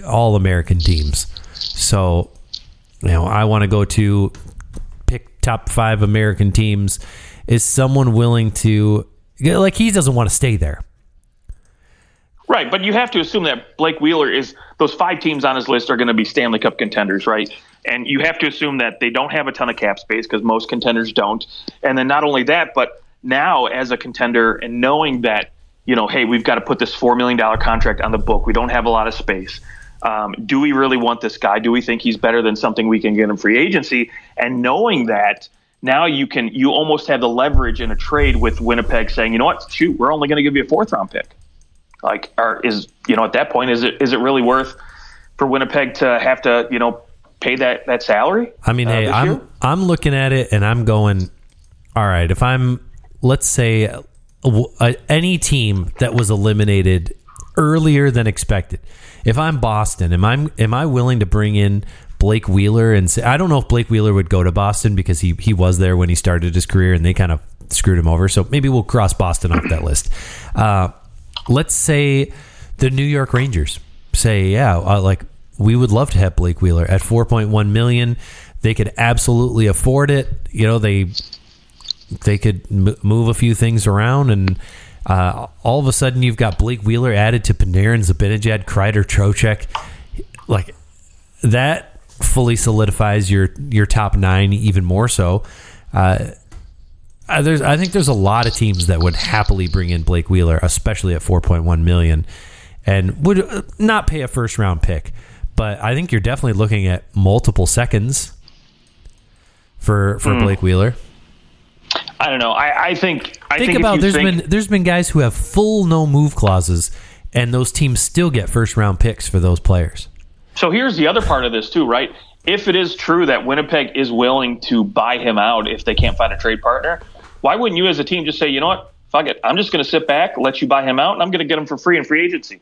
all American teams. So, I want to go to pick top 5 American teams. Is someone willing to? Like, he doesn't want to stay there. Right, but you have to assume that Blake Wheeler those 5 teams on his list are going to be Stanley Cup contenders, right? And you have to assume that they don't have a ton of cap space, because most contenders don't. And then not only that, but now as a contender and knowing that, hey, we've got to put this $4 million contract on the book. We don't have a lot of space. Do we really want this guy? Do we think he's better than something we can get in free agency? And knowing that, now you almost have the leverage in a trade with Winnipeg saying, shoot, we're only going to give you a 4th round pick. At that point, is it really worth for Winnipeg to have to, pay that salary? I mean, hey, I'm looking at it and I'm going, all right, if I'm, let's say any team that was eliminated earlier than expected. If I'm Boston, am I willing to bring in Blake Wheeler and say, I don't know if Blake Wheeler would go to Boston because he was there when he started his career and they kind of screwed him over. So maybe we'll cross Boston off that list. Let's say the New York Rangers say, we would love to have Blake Wheeler at $4.1 million. They could absolutely afford it. They could move a few things around, and all of a sudden you've got Blake Wheeler added to Panarin, Zibanejad, Kreider, Trocheck. Like that fully solidifies your top 9 even more so. I think there's a lot of teams that would happily bring in Blake Wheeler, especially at $4.1 million, and would not pay a first round pick. But I think you're definitely looking at multiple seconds for Blake Wheeler. I don't know. I think there's been guys who have full no move clauses, and those teams still get first round picks for those players. So here's the other part of this too, right? If it is true that Winnipeg is willing to buy him out if they can't find a trade partner, why wouldn't you as a team just say, you know what, fuck it, I'm just going to sit back, let you buy him out, and I'm going to get him for free in free agency.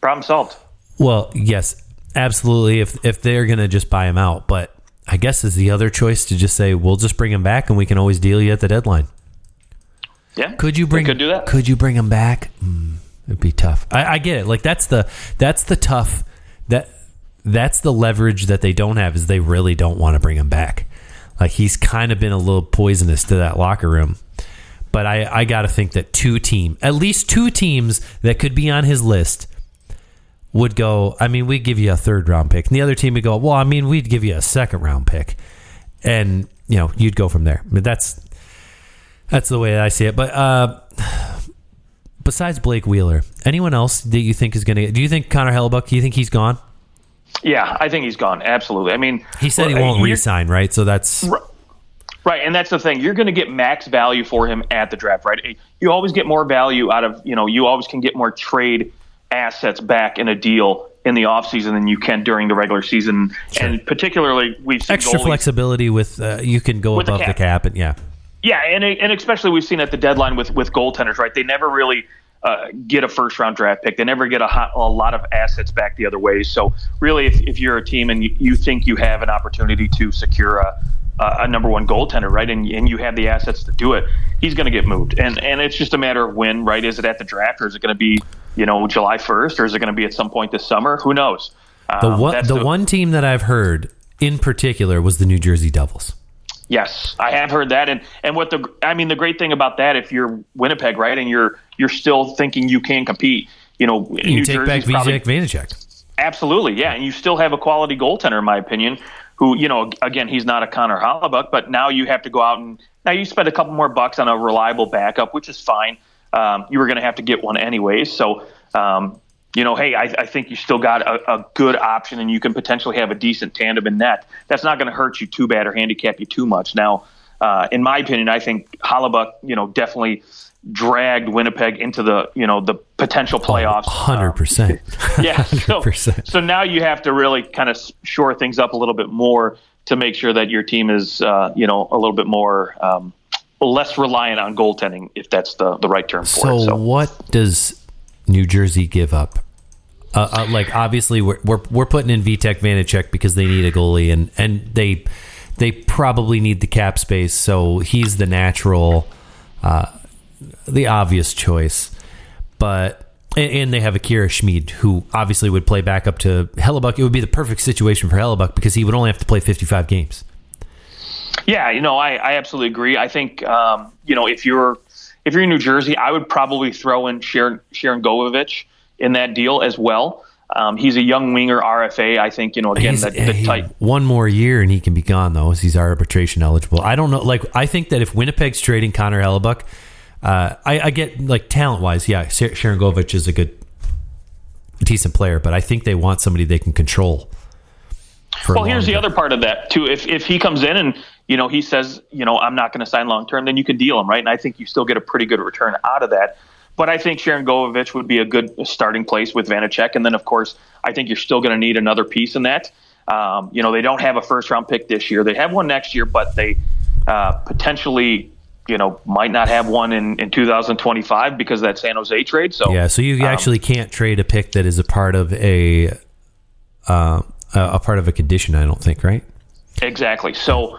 Problem solved. Well, yes, absolutely. If they're going to just buy him out, but I guess is the other choice to just say, we'll just bring him back and we can always deal you at the deadline. Yeah. Could do that. Could you bring him back? It'd be tough. I get it. Like that's the tough, that's the leverage that they don't have, is they really don't want to bring him back. Like he's kind of been a little poisonous to that locker room. But I got to think that at least two teams that could be on his list would go, we'd give you a third round pick. And the other team would go, we'd give you a second round pick. And, you'd go from there. That's the way that I see it. But besides Blake Wheeler, anyone else that you think is going to, do you think Connor Hellebuyck, do you think he's gone? Yeah, I think he's gone. Absolutely. He said he won't re-sign, right? So that's right. And that's the thing. You're going to get max value for him at the draft, right? You always get more value out of, you always can get more trade assets back in a deal in the offseason than you can during the regular season. Sure. And particularly we've seen extra flexibility with you can go above the cap. And yeah, and especially we've seen at the deadline with goaltenders, right? They never really get a first round draft pick. They never get a lot of assets back the other way. So really, if you're a team and you think you have an opportunity to secure a number one goaltender, right, and you have the assets to do it, he's going to get moved. And it's just a matter of when, right? Is it at the draft, or is it going to be July 1st, or is it going to be at some point this summer? Who knows? The one team that I've heard in particular was the New Jersey Devils. Yes, I have heard that, and what the great thing about that, if you're Winnipeg, right, and you're still thinking you can compete, you take back Vijay Vanacek. Absolutely, yeah, and you still have a quality goaltender, in my opinion. Who, again, he's not a Connor Hellebuyck, but now you have to go out and now you spend a couple more bucks on a reliable backup, which is fine. You were going to have to get one anyways, so. Hey, I think you still got a good option, and you can potentially have a decent tandem in net. That's not going to hurt you too bad or handicap you too much. Now, in my opinion, I think Hellebuyck, definitely dragged Winnipeg into the potential playoffs. 100%. Yeah. 100%. So now you have to really kind of shore things up a little bit more to make sure that your team is, a little bit more less reliant on goaltending, if that's the right term for it. So what does New Jersey give up? Obviously we're putting in Vitek Vanacek because they need a goalie, and they probably need the cap space, so he's the natural, the obvious choice. But and they have Akira Schmid, who obviously would play back up to Hellebuyck. It would be the perfect situation for Hellebuyck because he would only have to play 55 games. Yeah, I absolutely agree. I think if you're in New Jersey, I would probably throw in Sharon Govovich in that deal as well. He's a young winger RFA. I think, again, the type. One more year and he can be gone, though, as he's arbitration eligible. I don't know. I think that if Winnipeg's trading Connor Hellebuyck, I get, talent-wise, yeah, Sharon Govovich is a decent player, but I think they want somebody they can control. Well, here's the other part of that, too. If he comes in and, he says, I'm not going to sign long-term, then you can deal him, right? And I think you still get a pretty good return out of that. But I think Sharon Govovich would be a good starting place with Vanacek. And then, of course, I think you're still going to need another piece in that. They don't have a first-round pick this year. They have one next year, but they potentially might not have one in 2025 because of that San Jose trade. So so you actually can't trade a pick that is a part of a part of a condition, I don't think, right? Exactly. So,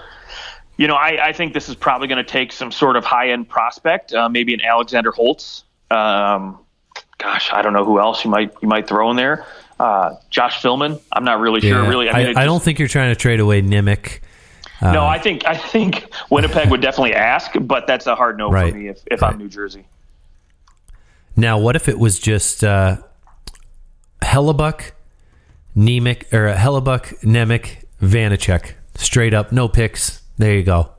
I think this is probably going to take some sort of high-end prospect, maybe an Alexander Holtz. I don't know who else you might throw in there. Josh Philman. I'm not really sure. Really, I don't think you're trying to trade away Nimick. No, I think Winnipeg would definitely ask, but that's a hard no for me if I'm New Jersey. Now, what if it was just Hellebuyck, Nemick, Vanacek, straight up, no picks. There you go.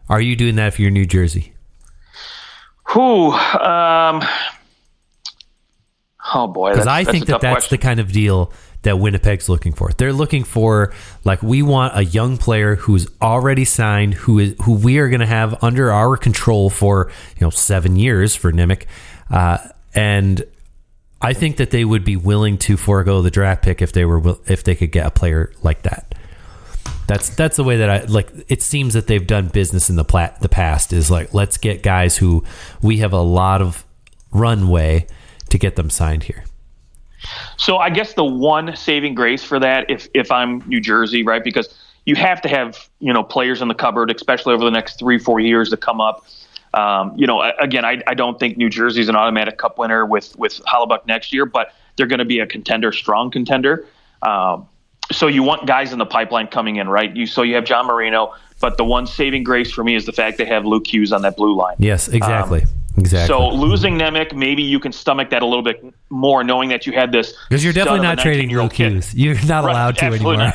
Are you doing that if you're New Jersey? Oh boy, because I think that's question. The kind of deal that Winnipeg's looking for. They're looking for, we want a young player who's already signed, who we are going to have under our control for 7 years for Nimick, and I think that they would be willing to forego the draft pick if they could get a player like that. That's the way that I like. It seems that they've done business in the past. Is let's get guys who we have a lot of runway to get them signed here. So I guess the one saving grace for that, if I'm New Jersey, right, because you have to have players in the cupboard, especially over the next 3-4 years to come up. Again, I don't think New Jersey's an automatic cup winner with Hellebuyck next year, but they're going to be a contender, strong contender. So you want guys in the pipeline coming in, right? So you have John Marino, but the one saving grace for me is the fact they have Luke Hughes on that blue line. Yes, exactly. Exactly. So losing Nemick, maybe you can stomach that a little bit more, knowing that you had this. Because you're definitely not trading Luke Hughes. You're not allowed to anymore.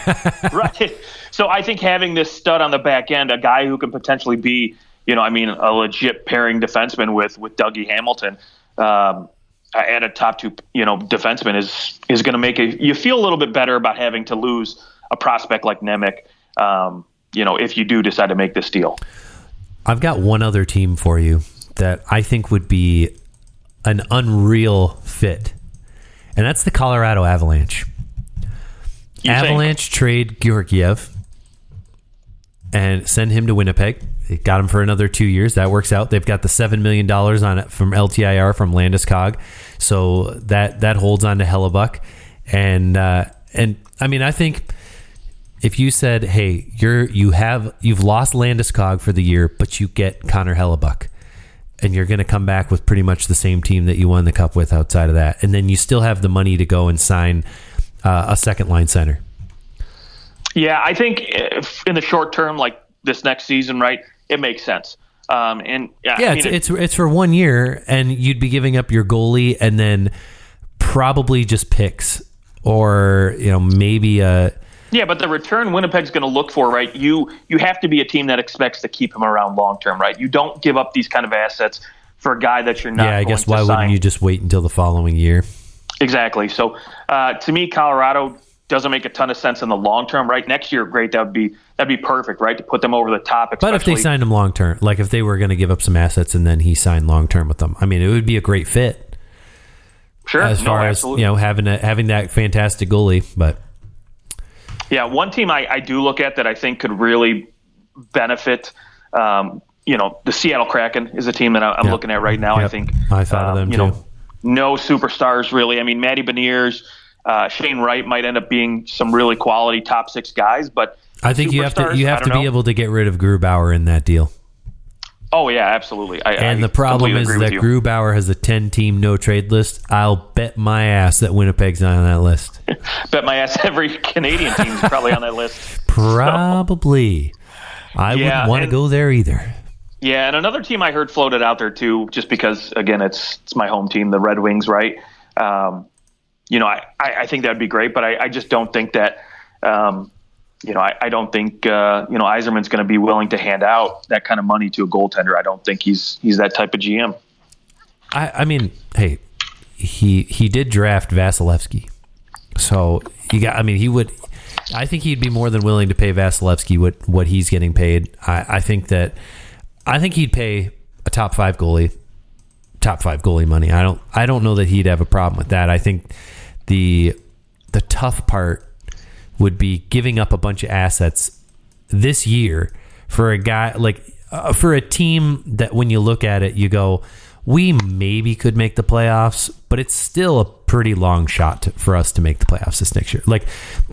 Right. So I think having this stud on the back end, a guy who can potentially be, a legit pairing defenseman with Dougie Hamilton, and a top two, defenseman is going to make you feel a little bit better about having to lose a prospect like Nemick, if you do decide to make this deal. I've got one other team for you that I think would be an unreal fit, and that's the Colorado Avalanche. Avalanche trade Georgiev and send him to Winnipeg. They got him for another 2 years. That works out. They've got the $7 million on it from LTIR from Landeskog, so that holds on to Hellebuyck. And I think if you said, hey, you've lost Landeskog for the year, but you get Connor Hellebuyck, and you're going to come back with pretty much the same team that you won the cup with outside of that, and then you still have the money to go and sign a second line center. Yeah, I think in the short term, like this next season, right, it makes sense. It's for 1 year, and you'd be giving up your goalie and then probably just picks or maybe a. Yeah, but the return Winnipeg's going to look for, right? You have to be a team that expects to keep him around long term, right? You don't give up these kind of assets for a guy that you're not. Yeah, I guess why wouldn't you just wait until the following year? Exactly. So to me, Colorado doesn't make a ton of sense in the long term, right? Next year, great. That'd be perfect, right? To put them over the top. But if they signed him long term, like if they were going to give up some assets and then he signed long term with them, it would be a great fit. Sure. As far as having that fantastic goalie, but. Yeah, one team I do look at that I think could really benefit, the Seattle Kraken is a team that I'm looking at right now. Yep. I think I thought of them too. No superstars really. Matty Beniers, Shane Wright might end up being some really quality top six guys, but I think you have to be able to get rid of Grubauer in that deal. Oh yeah, absolutely. The problem is that Grubauer has a 10-team no-trade list. I'll bet my ass that Winnipeg's not on that list. Bet my ass every Canadian team's probably on that list. Probably. I wouldn't want to go there either. Yeah, and another team I heard floated out there too, just because again it's my home team, the Red Wings, right? I think that'd be great, but I just don't think that. I don't think Yzerman's going to be willing to hand out that kind of money to a goaltender. I don't think he's that type of GM. Hey, he did draft Vasilevsky, so he would. I think he'd be more than willing to pay Vasilevsky what he's getting paid. I think he'd pay a top five goalie money. I don't know that he'd have a problem with that. I think the tough part would be giving up a bunch of assets this year for a guy like for a team that when you look at it, you go, we maybe could make the playoffs, but it's still a pretty long shot for us to make the playoffs this next year. Like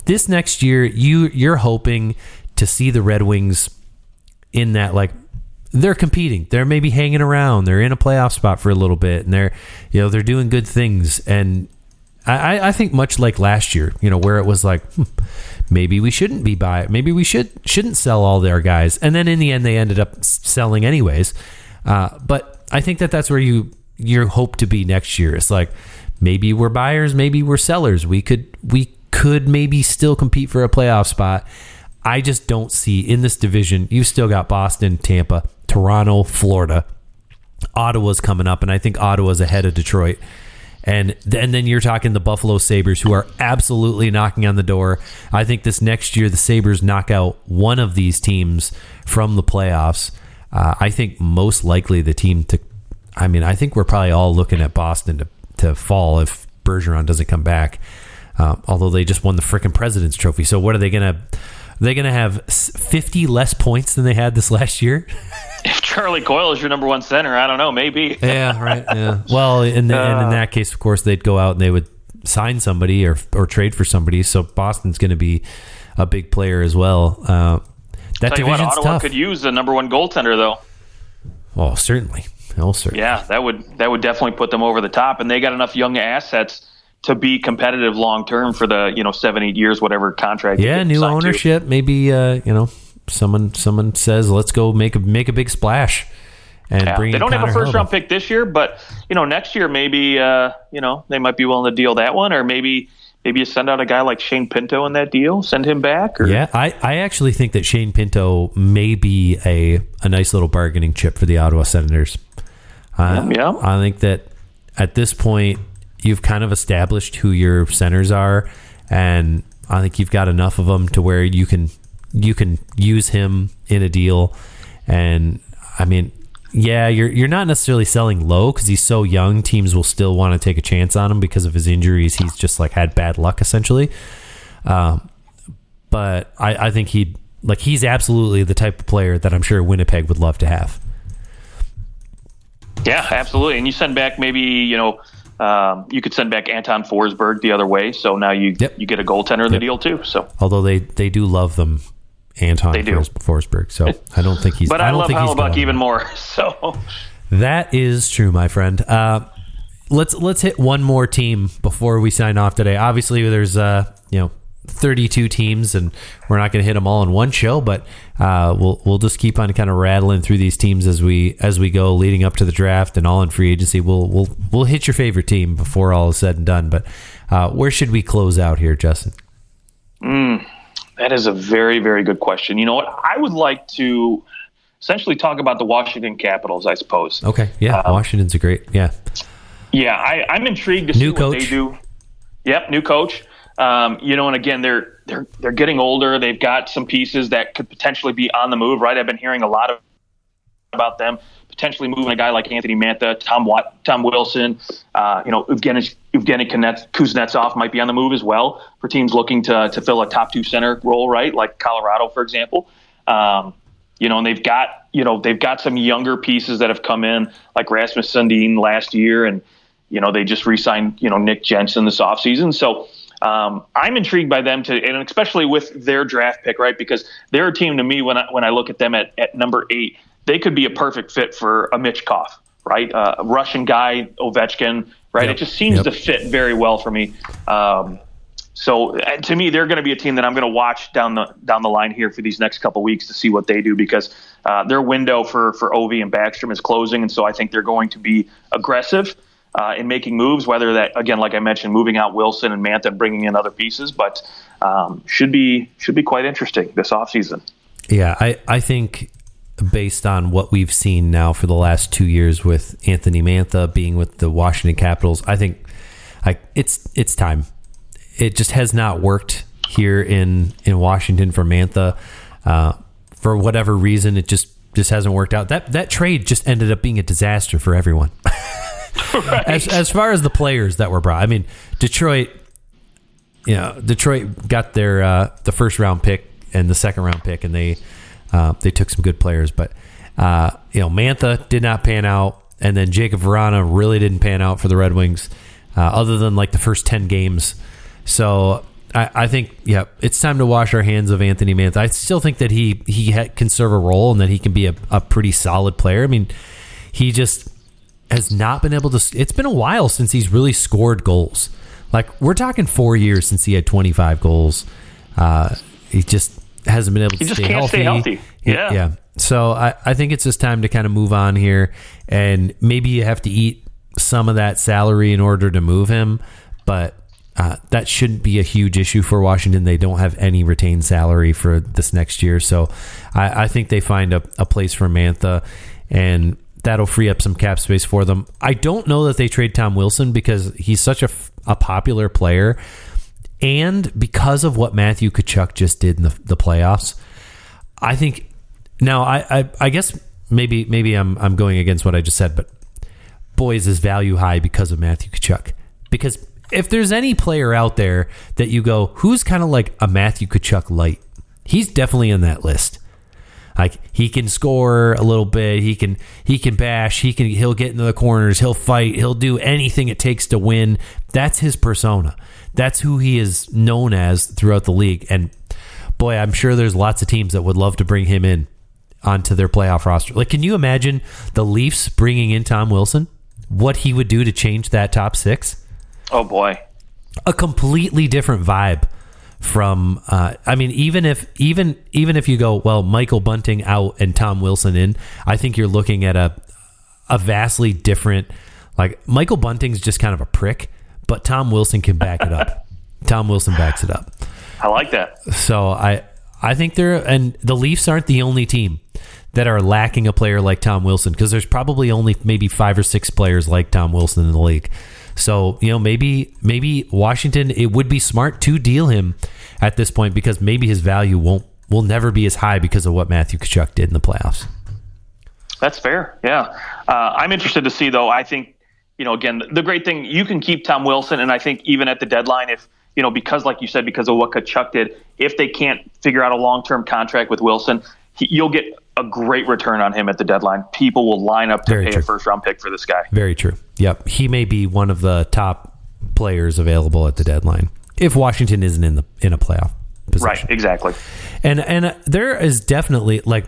this next year, you're hoping to see the Red Wings in that, like, they're competing. They're maybe hanging around. They're in a playoff spot for a little bit, and they're doing good things. And I think much like last year, where it was like, maybe we shouldn't be maybe we shouldn't sell all their guys, and then in the end they ended up selling anyways. But I think that's where you hope to be next year. It's like maybe we're buyers, maybe we're sellers. We could maybe still compete for a playoff spot. I just don't see in this division. You've still got Boston, Tampa, Toronto, Florida. Ottawa's coming up, and I think Ottawa's ahead of Detroit. And then you're talking the Buffalo Sabres, who are absolutely knocking on the door. I think this next year the Sabres knock out one of these teams from the playoffs. I think most likely the team I think we're probably all looking at Boston to fall if Bergeron doesn't come back. Although they just won the frickin' President's Trophy. So what are they going to... Are they going to have 50 less points than they had this last year? If Charlie Coyle is your number one center, I don't know, maybe. Yeah, right. Yeah. Well, in that case, of course, they'd go out and they would sign somebody or trade for somebody. So Boston's going to be a big player as well. That division's Ottawa tough. Could use the number one goaltender, though. Oh, certainly. Yeah, that would definitely put them over the top, and they got enough young assets to be competitive long term for the 7-8 years, whatever contract. Yeah, new ownership. Maybe someone says let's go make a big splash and bring. They don't have a first round pick this year, but next year maybe they might be willing to deal that one, or maybe you send out a guy like Shane Pinto in that deal, send him back. Or? Yeah, I actually think that Shane Pinto may be a nice little bargaining chip for the Ottawa Senators. I think that at this point, you've kind of established who your centers are, and I think you've got enough of them to where you can use him in a deal. And I mean, yeah, you're not necessarily selling low because he's so young. Teams will still want to take a chance on him because of his injuries. He's just like had bad luck essentially. But I think he's absolutely the type of player that I'm sure Winnipeg would love to have. Yeah, absolutely. And you send back maybe, you could send back Anton Forsberg the other way. So now you get a goaltender in the deal too. So although they do love them, Anton Forsberg. So I don't think he's. But I love Hellebuck even more. So that is true, my friend. Let's hit one more team before we sign off today. Obviously, there's 32 teams, and we're not going to hit them all in one show, but we'll just keep on kind of rattling through these teams as we go, leading up to the draft and all in free agency. We'll hit your favorite team before all is said and done. But where should we close out here, Justin? That is a very, very good question. You know what? I would like to essentially talk about the Washington Capitals, I suppose. Okay, yeah, Washington's a great, yeah. Yeah, I'm intrigued to see what they do. Yep, new coach. And again, they're getting older. They've got some pieces that could potentially be on the move, right? I've been hearing a lot about them potentially moving a guy like Anthony Mantha, Tom Wilson, Evgeny Kuznetsov might be on the move as well for teams looking to fill a top two center role, right? Like Colorado, for example. And they've got some younger pieces that have come in, like Rasmus Sundin last year, and they just re-signed Nick Jensen this offseason. So I'm intrigued by them and especially with their draft pick, right? Because they're a team to me when I look at them at number 8, they could be a perfect fit for a Michkov, right? A Russian guy, Ovechkin, right? Yep. It just seems to fit very well for me. So to me, they're going to be a team that I'm going to watch down the line here for these next couple of weeks to see what they do, because their window for Ovi and Backstrom is closing, and so I think they're going to be aggressive in making moves, whether that, again, like I mentioned, moving out Wilson and Mantha and bringing in other pieces, but should be quite interesting this offseason. Yeah, I think based on what we've seen now for the last 2 years with Anthony Mantha being with the Washington Capitals, I think it's time. It just has not worked here in Washington for Mantha. For whatever reason, it just hasn't worked out. That trade just ended up being a disaster for everyone. Right. As far as the players that were brought, I mean, Detroit got their the first round pick and the second round pick, and they took some good players. But Mantha did not pan out, and then Jacob Vrana really didn't pan out for the Red Wings, other than like the first 10 games. So I think, it's time to wash our hands of Anthony Mantha. I still think that he can serve a role and that he can be a pretty solid player. I mean, he just has not been able to. It's been a while since he's really scored goals. Like, we're talking 4 years since he had 25 goals. He just hasn't been able to stay healthy. Stay healthy. Yeah. So I think it's just time to kind of move on here, and maybe you have to eat some of that salary in order to move him, but that shouldn't be a huge issue for Washington. They don't have any retained salary for this next year, so I think they find a place for Mantha, and that'll free up some cap space for them. I don't know that they trade Tom Wilson because he's such a popular player, and because of what Matthew Tkachuk just did in the playoffs. I think now I guess maybe I'm going against what I just said, but boy, is his value high because of Matthew Tkachuk. Because if there's any player out there that you go, who's kind of like a Matthew Tkachuk light, he's definitely in that list. Like, he can score a little bit, he can bash, he'll get into the corners, he'll fight, he'll do anything it takes to win. That's his persona. That's who he is known as throughout the league. And boy, I'm sure there's lots of teams that would love to bring him in onto their playoff roster. Like, can you imagine the Leafs bringing in Tom Wilson? What he would do to change that top six? Oh boy, a completely different vibe from. Even if you go, well, Michael Bunting out and Tom Wilson in, I think you're looking at a vastly different. Like, Michael Bunting's just kind of a prick, but Tom Wilson can back it up. Tom Wilson backs it up. I like that. So I think and the Leafs aren't the only team that are lacking a player like Tom Wilson, because there's probably only maybe 5 or 6 players like Tom Wilson in the league. So, maybe Washington, it would be smart to deal him at this point, because maybe his value will never be as high because of what Matthew Tkachuk did in the playoffs. That's fair. Yeah. I'm interested to see, though. I think, again, the great thing, you can keep Tom Wilson, and I think even at the deadline, if, because like you said, because of what Tkachuk did, if they can't figure out a long-term contract with Wilson, you'll get a great return on him at the deadline. People will line up to pay a first-round pick for this guy. Very true. Yep. He may be one of the top players available at the deadline if Washington isn't in a playoff position. Right, exactly. And there is definitely, like,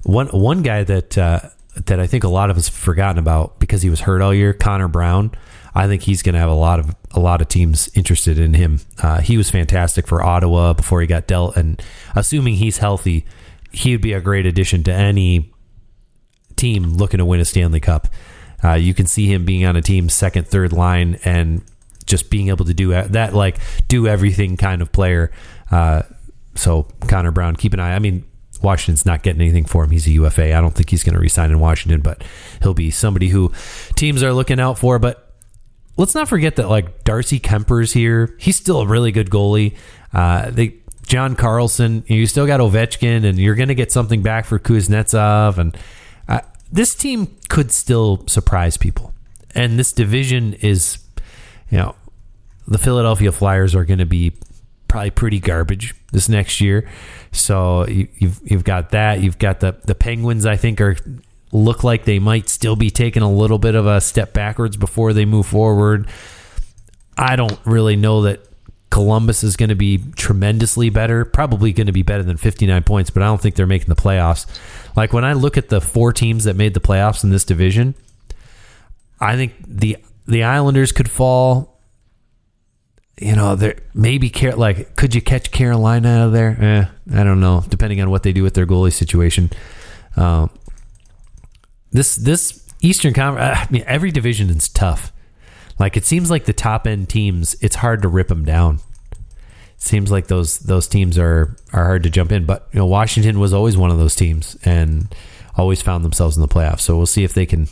one guy that I think a lot of us have forgotten about because he was hurt all year, Connor Brown. I think he's going to have a lot of teams interested in him. He was fantastic for Ottawa before he got dealt, and assuming he's healthy, he would be a great addition to any team looking to win a Stanley Cup. You can see him being on a team's second, third line and just being able to do that, like, do everything kind of player. So Connor Brown, keep an eye. I mean, Washington's not getting anything for him. He's a UFA. I don't think he's going to resign in Washington, but he'll be somebody who teams are looking out for. But let's not forget that, like, Darcy Kemper's here. He's still a really good goalie. John Carlson, you still got Ovechkin, and you're going to get something back for Kuznetsov. And this team could still surprise people. And this division is, the Philadelphia Flyers are going to be probably pretty garbage this next year. So you've got that. You've got the Penguins, I think, look like they might still be taking a little bit of a step backwards before they move forward. I don't really know that Columbus is going to be tremendously better, probably going to be better than 59 points, but I don't think they're making the playoffs. Like, when I look at the 4 teams that made the playoffs in this division, I think the Islanders could fall. Maybe could you catch Carolina out of there? I don't know, depending on what they do with their goalie situation. This Eastern Conference, every division is tough. Like, it seems like the top end teams, it's hard to rip them down. It seems like those teams are hard to jump in. But Washington was always one of those teams and always found themselves in the playoffs. So we'll see if they can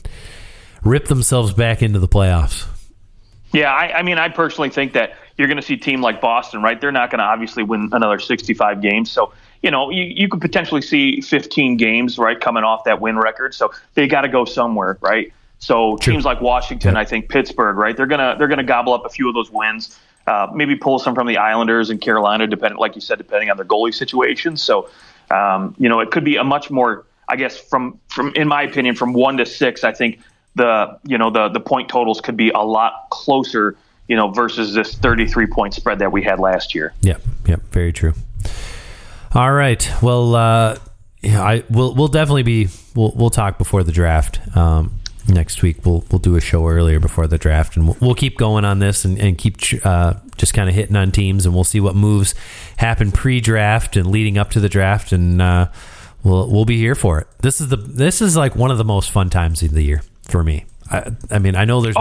rip themselves back into the playoffs. Yeah, I personally think that you're going to see a team like Boston, right? They're not going to obviously win another 65 games. So, you could potentially see 15 games, right, coming off that win record. So they got to go somewhere, right? So True. Teams like Washington, yep. I think Pittsburgh, right? They're gonna gobble up a few of those wins. Maybe pull some from the Islanders and Carolina, depending on their goalie situation. So, it could be a much more I guess from in my opinion, from 1 to 6, I think the point totals could be a lot closer, versus this 33-point spread that we had last year. Yep, very true. All right, well, we'll definitely we'll talk before the draft. Next week we'll do a show earlier before the draft, and we'll keep going on this and keep just kind of hitting on teams, and we'll see what moves happen pre-draft and leading up to the draft, and we'll be here for it. This is like one of the most fun times of the year for me. I mean, I know there's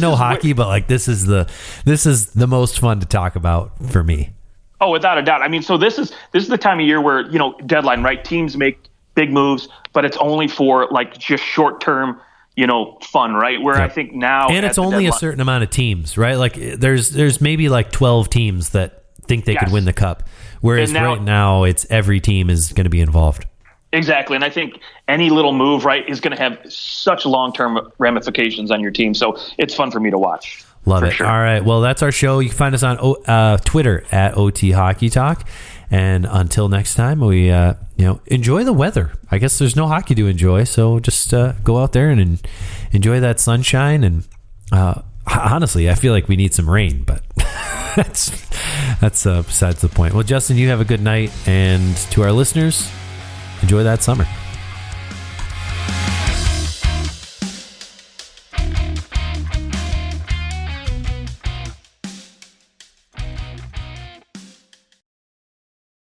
no hockey, but like this is the most fun to talk about for me. Oh, without a doubt. I mean, so this is the time of year where, deadline, right? Teams make big moves, but it's only for like just short-term, fun, right? Where I think now, and it's only a certain amount of teams, right? Like there's maybe like 12 teams that think they could win the cup, whereas right now it's every team is going to be involved. Exactly, and I think any little move, right, is going to have such long-term ramifications on your team. So it's fun for me to watch. Love it. Sure. All right, well, that's our show. You can find us on Twitter at OT Hockey Talk. And until next time, we enjoy the weather. I guess there's no hockey to enjoy, so just go out there and enjoy that sunshine. And honestly, I feel like we need some rain, but that's besides the point. Well, Justin, you have a good night, and to our listeners, enjoy that summer.